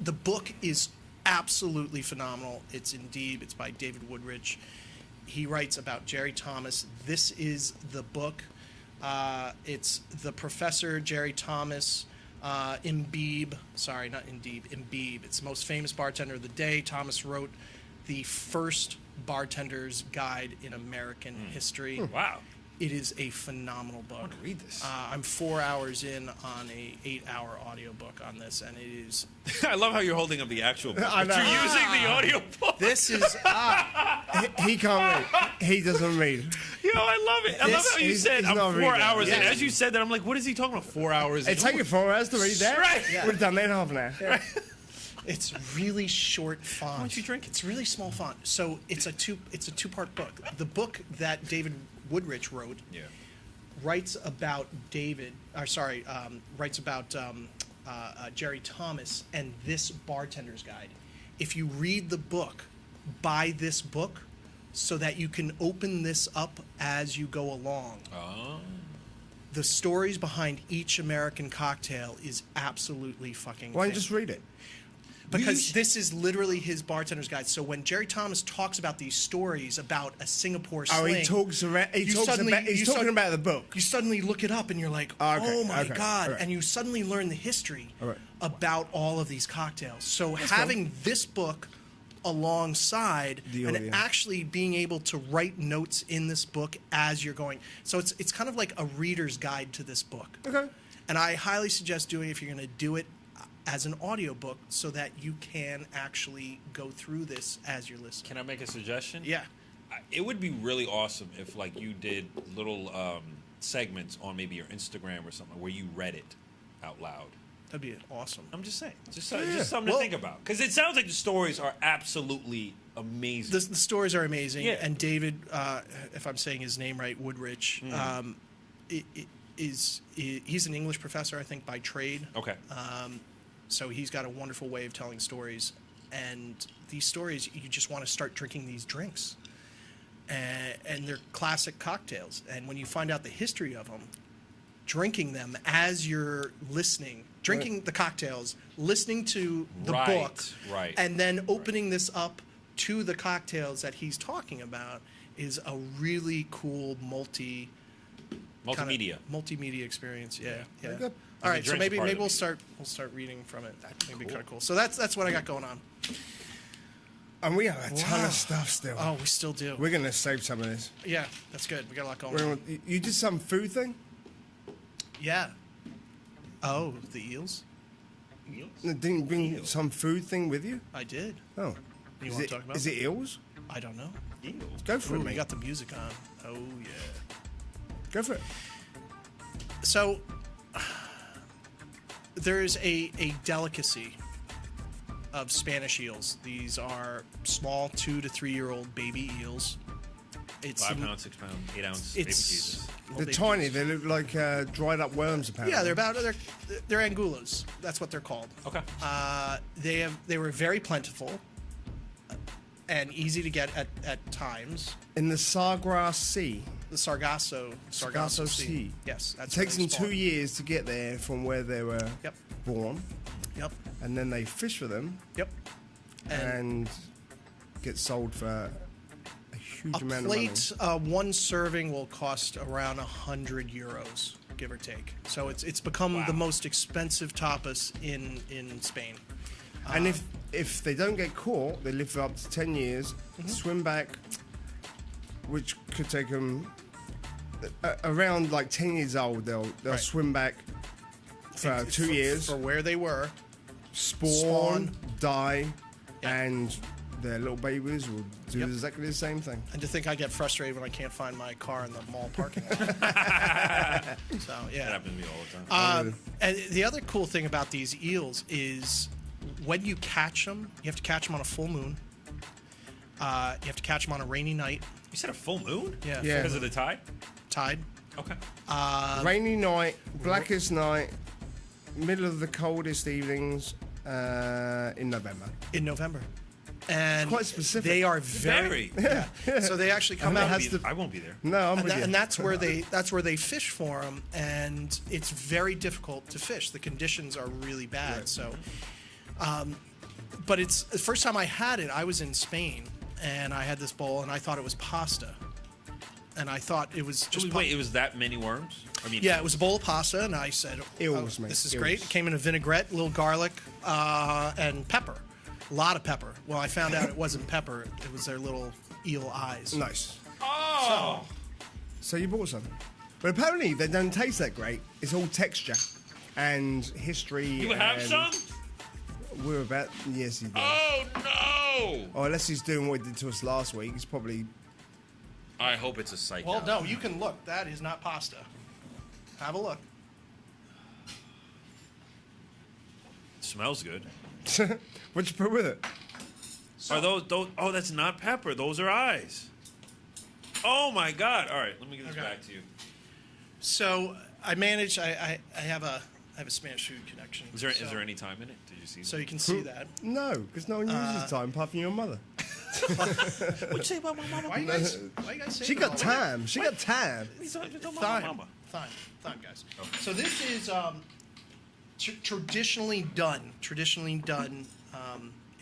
the book is absolutely phenomenal. It's Imbibe. It's by David Wondrich. He writes about Jerry Thomas. This is the book. It's the Professor Jerry Thomas Imbibe. Sorry, not Imbibe. Imbibe. It's the most famous bartender of the day. Thomas wrote the first bartender's guide in American history. Wow. It is a phenomenal book. I want to read this. I'm 4 hours in on a 8-hour audiobook on this, and it is. I love how you're holding up the actual book. I But know. you're using the audio book. This is. He can't read. He doesn't read. Yo, I love it. I love how you He's- said he's I'm not 4 reading. hours in. Yeah. As you said that, I'm like, what is he talking about? 4 hours in? It take you 4 hours to read that? Right. Yeah. Would have done that in half an hour. It's really short font. don't you drink it? It's really small font. So it's a two-part book. The book that David Wondrich wrote Yeah. writes about Jerry Thomas and this bartender's guide. If you read the book, buy this book so that you can open this up as you go along. Oh. The stories behind each American cocktail is absolutely fucking Why don't you fantastic. just read it? Because this is literally his bartender's guide. So when Jerry Thomas talks about these stories about a Singapore sling, Oh, he talks around. He's you talking about the book. You suddenly look it up and you're like, Okay, oh my okay, God. all right. And you suddenly learn the history All right. about all of these cocktails. So having this book alongside The and audio. actually being able to write notes in this book as you're going. So it's kind of like a reader's guide to this book. Okay. And I highly suggest doing it if you're going to do it as an audiobook so that you can actually go through this as you're listening. Can I make a suggestion? Yeah. It would be really awesome if, like, you did little segments on maybe your Instagram or something where you read it out loud. That'd be awesome. I'm just saying. Just Yeah. something Well- to think about. Because it sounds like the stories are absolutely amazing. The stories are amazing. Yeah. And David, if I'm saying his name right, Wondrich, he's an English professor, I think, by trade. Okay. So he's got a wonderful way of telling stories. And these stories, you just want to start drinking these drinks. And they're classic cocktails. And when you find out the history of them, drinking them as you're listening, drinking the cocktails, listening to the book, Right. and then opening this up to the cocktails that he's talking about is a really cool multimedia. multimedia experience. Yeah. Very good. All right, so drink's maybe part of we'll it. start reading from it. That may be kind of cool. So that's what I got going on. And we have a ton Wow. of stuff still. Oh, we still do. We're going to save some of this. Yeah, that's good. We got a lot going on. You did some food thing? Yeah. Oh, the eels? Didn't you bring some food thing with you? I did. Oh. You Is want it- to talk about Is it eels? I don't know. Go for Ooh, it, we mate. got the music on. Oh, yeah. Go for it. So, there's a delicacy of Spanish eels. These are small 2 to 3 year old baby eels. It's 5 pound, 6 pound, 8 ounce baby Jesus. well, They're baby tiny. Jesus. They look like dried up worms, apparently. Yeah, they're angulas. That's what they're called. Okay. They were very plentiful and easy to get at times. In the Sawgrass Sea. The Sargasso Sea. Yes, It that's takes where them they 2 spawn. years to get there from where they were Yep. born. Yep. And then they fish for them Yep. and get sold for a huge A amount plate, of money. one serving will cost around 100 euros, give or take. So it's become Wow. the most expensive tapas in Spain. And if they don't get caught, they live for up to 10 years, Mm-hmm. swim back, which could take them around like 10 years old. They'll Right. swim back for 2 years, for where they were. spawn, die, Yeah. and their little babies will do Yep. exactly the same thing. And to think I get frustrated when I can't find my car in the mall parking lot. So That yeah. happens to me all the time. And the other cool thing about these eels is when you catch them, you have to catch them on a full moon. You have to catch them on a rainy night. You said a full moon? Yeah. Yeah. Because of the tide? Tide. Okay. Rainy night, blackest night, middle of the coldest evenings in November. In November. And Quite specific. they are very Very. yeah. So they actually come And it out has to- I won't be there. No, I'm and, with you. and that's where they fish for them, and it's very difficult to fish. The conditions are really bad. Right. So, but it's the first time I had it. I was in Spain, and I had this bowl, and I thought it was pasta, and I thought it was just Wait, it was that many worms? I mean, yeah, it was a bowl of pasta, and I said, Eels, mate, "This is eels. great." It came in a vinaigrette, little garlic, and pepper, a lot of pepper. Well, I found out it wasn't pepper; it was their little eel eyes. Nice. Oh! So you bought some. But apparently they don't taste that great. It's all texture and history. You have and some? We're about... Yes, he does. Oh, no! Oh, unless he's doing what he did to us last week. He's probably... I hope it's a psych Well, out. no, you can look. That is not pasta. Have a look. Smells good. What'd you put with it? Are those? Oh, that's not pepper. Those are eyes. Oh my God! All right, let me get this Okay. back to you. So I managed. I have a Spanish food connection. Is there so, any time in it? Did you see? So you can see that. No, because no one uses time apart from your mother. What'd you say about my mama? Why you guys say She that got all? time. She got time. Thyme, thyme, guys. So this is traditionally done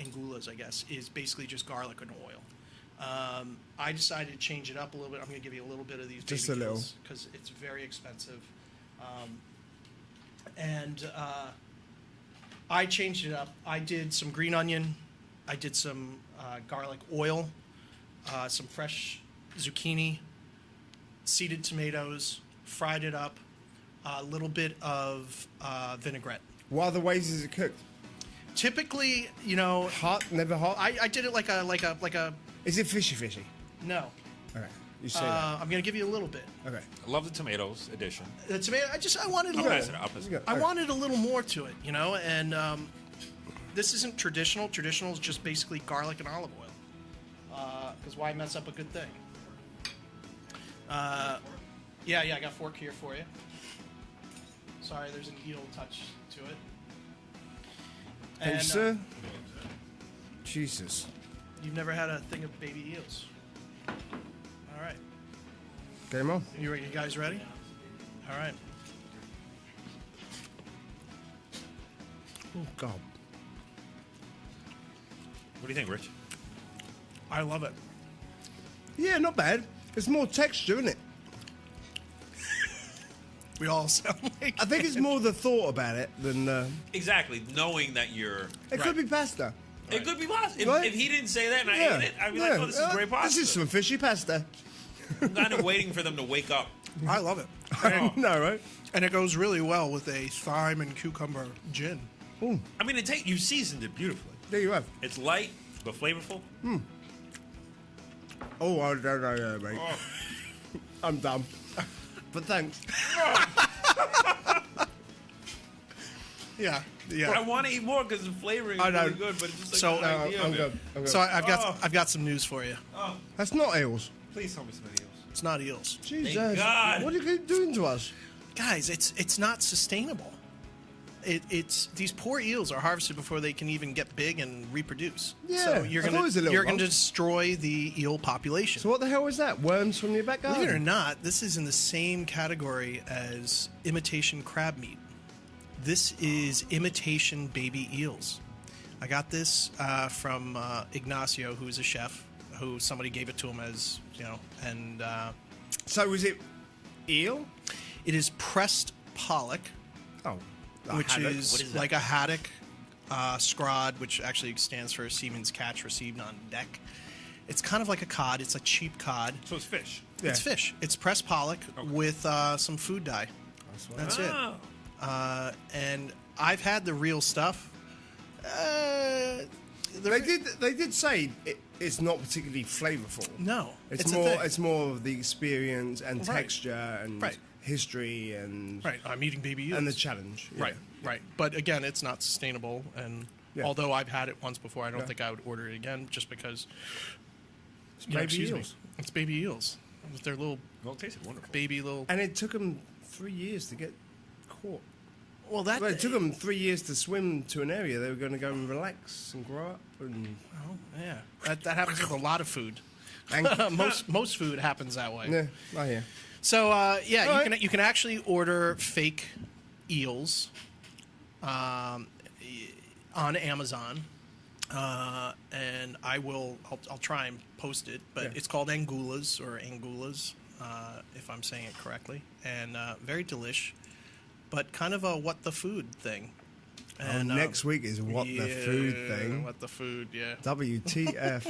angulas, I guess, is basically just garlic and oil. I decided to change it up a little bit. I'm going to give you a little bit of these Just a little. because it's very expensive. I changed it up. I did some green onion. I did some garlic oil, some fresh zucchini, seeded tomatoes, fried it up, a little bit of vinaigrette. What other ways is it cooked? Typically, you know, Hot? Never hot? I did it like a Is it fishy? no. Okay. You say that. I'm gonna give you a little bit. Okay. I love the tomatoes addition. The tomato. I wanted a I'll little. pass it. I'll pass it. Good. I Okay. wanted a little more to it, you know, and this isn't traditional. Traditional is just basically garlic and olive oil. Because why mess up a good thing? Yeah, I got a fork here for you. Sorry, there's an eel touch to it. Thank you, sir. Jesus. You've never had a thing of baby eels. All right. Game on. You guys ready? All right. Oh, God. What do you think, Rich? I love it. Yeah, not bad. It's more texture, isn't it? We all sound like I think it's more the thought about it than... Exactly, knowing that you're... It could be pasta. It could be pasta. Right? If he didn't say that and I ate it, I'd be like, oh, this is great pasta. This is some fishy pasta. I'm kind of waiting for them to wake up. I love it. No, right? And it goes really well with a thyme and cucumber gin. I mean, you seasoned it beautifully. There you have. It's light, but flavorful. Oh, I don't know, mate. Oh. I'm dumb. But thanks. Yeah. I want to eat more because the flavoring is I know. really good, but it's just like So- the No, idea I'm of good. it. I'm good. So I've got some news for you. That's not eels. Please tell me some videos. It's not eels. Jesus. God. What are you doing to us? Guys, it's not sustainable. It's these poor eels are harvested before they can even get big and reproduce. Yeah, so you're I thought it was a gonna little bump. destroy the eel population. So what the hell is that? Worms from your back garden? Believe it or not, this is in the same category as imitation crab meat. This is imitation baby eels. I got this from Ignacio, who is a chef, who somebody gave it to him as, and So is it eel? it is pressed pollock, Oh. which What is is that? like a haddock, scrod, which actually stands for seaman's catch received on deck. It's kind of like a cod. It's a cheap cod. So it's fish. It's fish. It's pressed pollock with some food dye. That's it. Oh. And I've had the real stuff. They did say it's not particularly flavorful. No, It's a more thing. it's more of the experience and Right. texture and Right. history and Right, I'm eating baby eels. and the challenge. Yeah. Right. But again, it's not sustainable. And Yeah. although I've had it once before, I don't Yeah. think I would order it again just because. It's baby eels. It's baby eels with their little Well, it tasted wonderful. baby little. And it took them 3 years to get caught. Well, that. Well, it took them 3 years to swim to an area they were going to go and relax and grow up. And Oh, yeah. That happens with a lot of food. And- most food happens that way. yeah, I hear. So yeah, All you right. can actually order fake eels on Amazon, and I'll try and post it. But Yeah. it's called angulas or angulas, if I'm saying it correctly, and very delish, but kind of a what the food thing. And next week is what the food thing. What the food, yeah. WTF.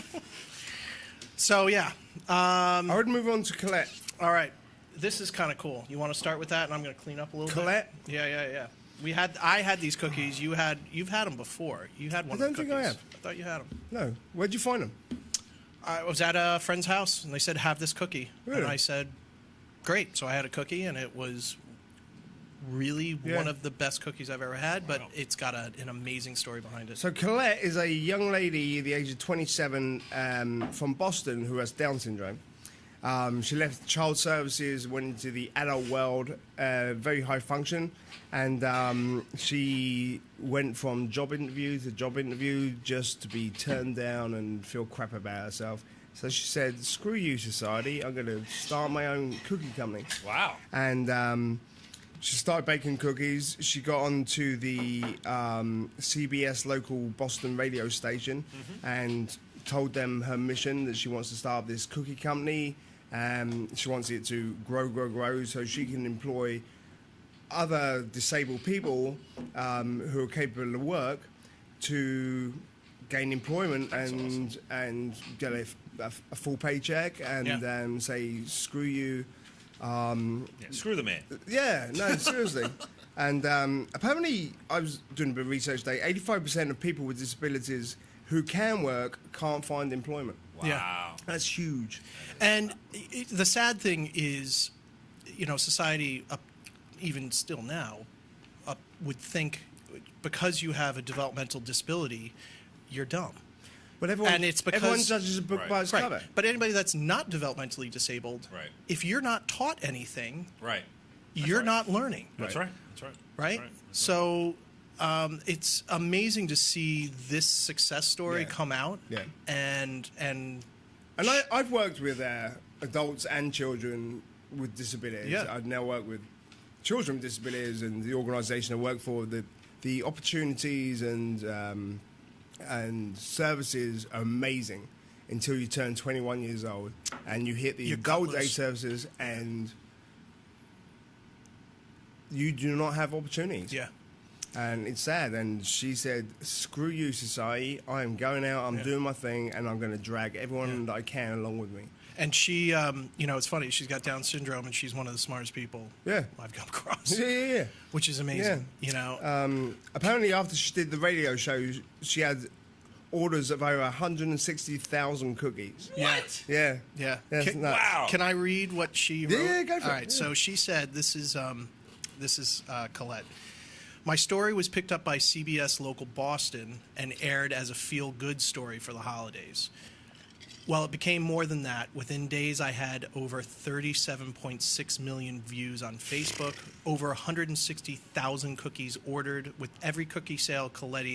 So yeah, I would move on to Colette. all right. This is kind of cool. You want to start with that, and I'm going to clean up a little Colette? bit. Yeah. I had these cookies. You've had them before. You had one. I don't of the think I cookies. have. I thought you had them. No, where'd you find them? I was at a friend's house, and they said, "Have this cookie," Really? and I said, "Great." So I had a cookie, and it was really Yeah. one of the best cookies I've ever had. But it's got an amazing story behind it. So Colette is a young lady, the age of 27, from Boston, who has Down syndrome. She left child services, went into the adult world, very high function, and she went from job interview to job interview just to be turned down and feel crap about herself. So she said, "Screw you, society! I'm going to start my own cookie company." Wow. And she started baking cookies. She got onto the CBS local Boston radio station and told them her mission, that she wants to start this cookie company. She wants it to grow so she can employ other disabled people who are capable of work to gain employment and get a full paycheck and say, "Screw you." Screw the man. Yeah, no, seriously. And apparently, I was doing a bit of research today, 85% of people with disabilities who can work can't find employment. Wow. Yeah. That's huge. And the sad thing is, society, even still now, would think because you have a developmental disability, you're dumb. But everyone, And it's because- everyone judges a book Right. by its Right. cover. But anybody that's not developmentally disabled, Right. if you're not taught anything, Right. you're right. not learning. That's right. That's right. Right? That's right. So it's amazing to see this success story Yeah. come out. Yeah. And And I've worked with adults and children with disabilities. Yeah. I've now worked with children with disabilities, and the organisation I work for, the the opportunities and services are amazing until you turn 21 years old and you hit the You're adult day gutless. services and you do not have opportunities. Yeah. And it's sad. And she said, screw you, society. I am going out, I'm doing my thing, and I'm going to drag everyone that I can along with me. And she, you know, it's funny. She's got Down syndrome, and she's one of the smartest people I've come across. Yeah. Which is amazing. You know. Apparently, after she did the radio show, she had orders of over 160,000 cookies. What? Yeah. Yeah. That's nuts. Wow. Can I read what she wrote? Yeah, go for it. All right. So she said, this is Colette. My story was picked up by CBS Local Boston and aired as a feel-good story for the holidays. Well, it became more than that. Within days, I had over 37.6 million views on Facebook, over 160,000 cookies ordered. With every cookie sale Colette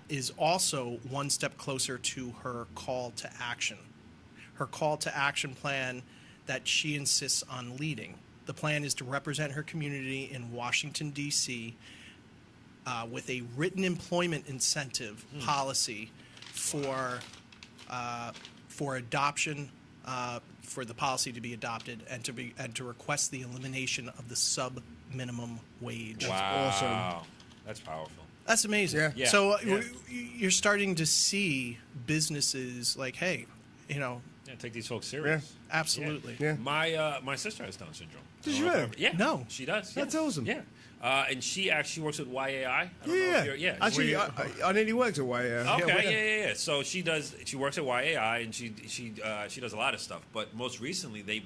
is also one step closer to her call to action. Her call to action plan that she insists on leading. The plan is to represent her community in Washington, D.C., with a written employment incentive policy for adoption, for the policy to be adopted, and to request the elimination of the sub minimum wage. Wow. awesome. That's powerful. That's amazing. Yeah. Yeah. So Yeah. you're starting to see businesses like, hey, you know, Yeah, take these folks serious. absolutely. Yeah. My sister has Down syndrome. Did I you don't know if really? I ever- Yeah. No. She does. That's yeah. awesome. Yeah. And she actually works with YAI. I don't know Yeah. if you're, yeah. Actually, Were I nearly worked at way. Okay, yeah. So she works at YAI, and she does a lot of stuff. But most recently, they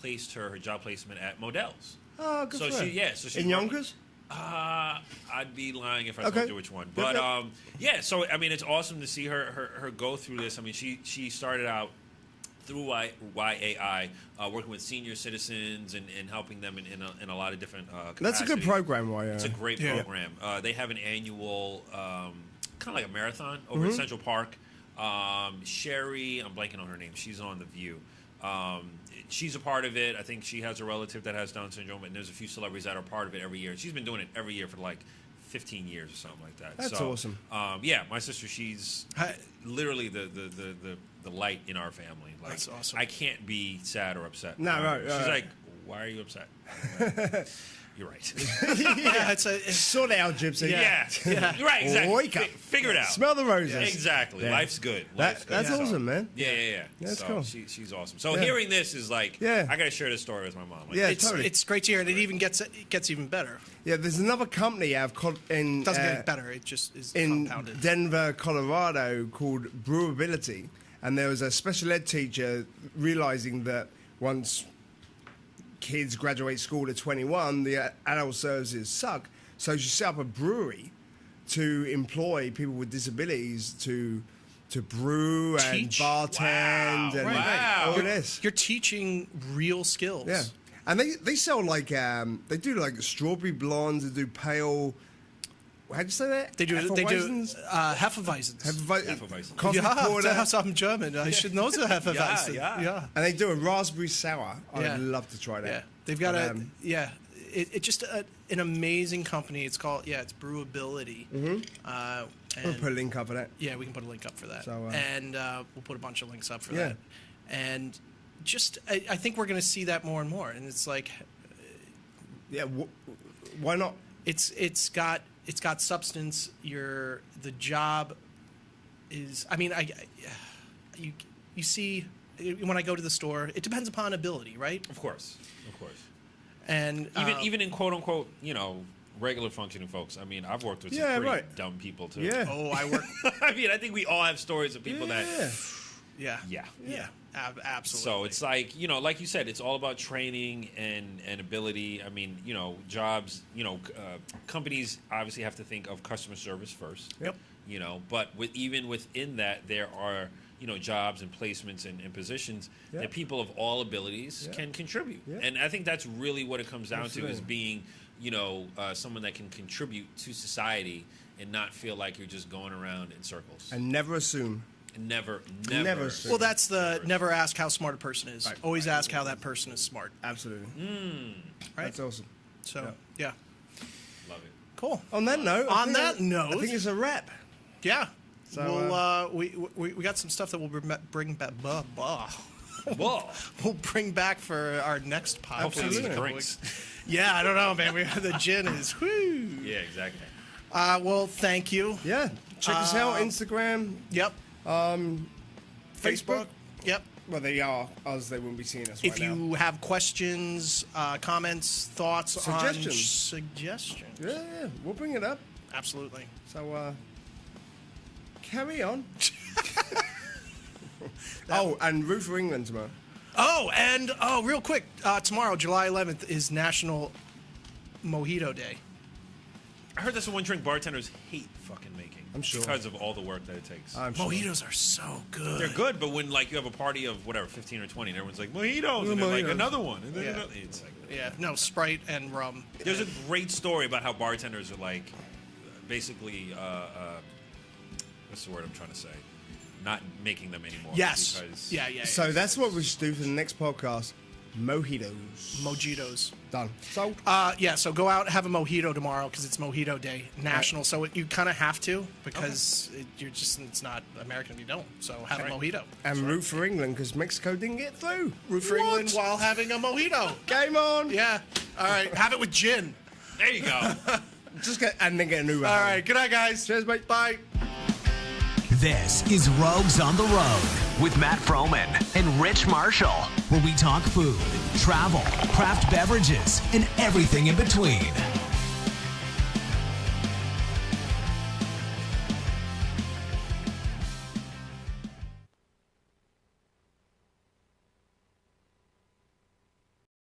placed her job placement at Modell's. Oh, good So for her. so she's In Yonkers? I'd be lying if I Okay. told you which one. Yep, But yep. yeah, so I mean, it's awesome to see her go through this. I mean, she started out through YAI, working with senior citizens and helping them in a lot of different capacities. That's a good program, YA. It's a great Yeah. program. They have an annual, kind of like a marathon over at Central Park. Sherry, I'm blanking on her name. She's on The View. She's a part of it. I think she has a relative that has Down syndrome, and there's a few celebrities that are part of it every year. She's been doing it every year for like 15 years or something like that. That's awesome. Yeah, my sister, she's literally the light in our family. Like, That's awesome. I can't be sad or upset. No, right, She's right. like, why are you upset? I'm like, you're right. Yeah, it's Sort it out, Gypsy. Yeah. You're right, exactly. Wake up. Figure it out. Smell the roses. Exactly. Yeah. Life's good. Life's good. That's So- awesome, man. Yeah. That's so cool. She's awesome. So Yeah. hearing this is like, Yeah. I got to share this story with my mom. Like, Yeah, it's great to hear, and it even gets even better. Yeah, there's another company in It doesn't get better; it just is in compounded. Denver, Colorado, called Brewability, and there was a special ed teacher realizing that once kids graduate school at 21, the adult services suck. So she set up a brewery to employ people with disabilities to brew and Teach. bartend and Wow. all this. You're teaching real skills. Yeah, and they sell like they do like strawberry blondes. They do pale. How'd you say that? They do Hefeweizens? Hefeweizens. Hefeweizen. Coffee Yeah, porter. that's I'm German. I should know the Hefeweizen. Yeah. And they do a raspberry sour. Yeah. I'd love to try that. Yeah, they've got But, it's just an amazing company. It's called it's Brewability. We'll put a link up for that. Yeah, we can put a link up for that, So, and we'll put a bunch of links up for Yeah. that. And just I think we're going to see that more and more. And it's like Yeah, why not? it's got substance. The job is. I mean, you see when I go to the store, it depends upon ability, right? Of course. And Even in quote unquote, regular functioning folks. I mean, I've worked with some Yeah, pretty right. dumb people too. Yeah. I work. I mean, I think we all have stories of people that. Yeah. Yeah. Absolutely. So it's like, like you said, it's all about training and ability. I mean, jobs, companies obviously have to think of customer service first. Yep. But even within that, there are, jobs and placements and positions Yeah. that people of all abilities can contribute. Yeah. And I think that's really what it comes down to, is Absolutely. being, someone that can contribute to society and not feel like you're just going around in circles. And never assume. Never. assume. well, that's the never ask how smart a person is. Right. Always ask how that person is smart. Absolutely. Right. That's awesome. So, yeah. Love it. Cool. On that note, On that note, I think it's a wrap. Yeah. So, we got some stuff that we'll bring back. Whoa. We'll bring back for our next podcast. Hopefully Absolutely. the drinks. Yeah, I don't know, man. The gin is whoo. Yeah, exactly. Well, thank you. Yeah. Check us out. Instagram, Yep. Facebook. Yep. Well, they are us. They wouldn't be seeing us If right now. you have questions, comments, thoughts, suggestions. Yeah, we'll bring it up. Absolutely. So, carry on. And Root for England tomorrow. Real quick, tomorrow, July 11th, is National Mojito Day. I heard that's the one drink bartenders hate fucking making. I'm sure. Because of all the work that it takes. I'm sure. Mojitos are so good. They're good, but when like you have a party of whatever, 15 or 20, and everyone's like, mojitos, and they're like, Mojitos. another one. And then Yeah. another, it's like, Yeah, no, Sprite and rum. there's a great story about how bartenders are like, basically, what's the word I'm trying to say? Not making them anymore. Yes. Because Yeah. So that's what we should do for the next podcast. Mojitos. Mojitos. Done. Sold. So go out and have a mojito tomorrow because it's Mojito Day, national. Right. So you kind of have to because it's not American if you don't. So have a mojito. And root for England because Mexico didn't get through. Root for England while having a mojito. Game on. Yeah. All right. Have it with gin. There you go. And then get a new round. All right. Good night, guys. Cheers, mate. Bye. This is Rogues on the Road with Matt Froman and Rich Marshall, where we talk food, travel, craft beverages, and everything in between.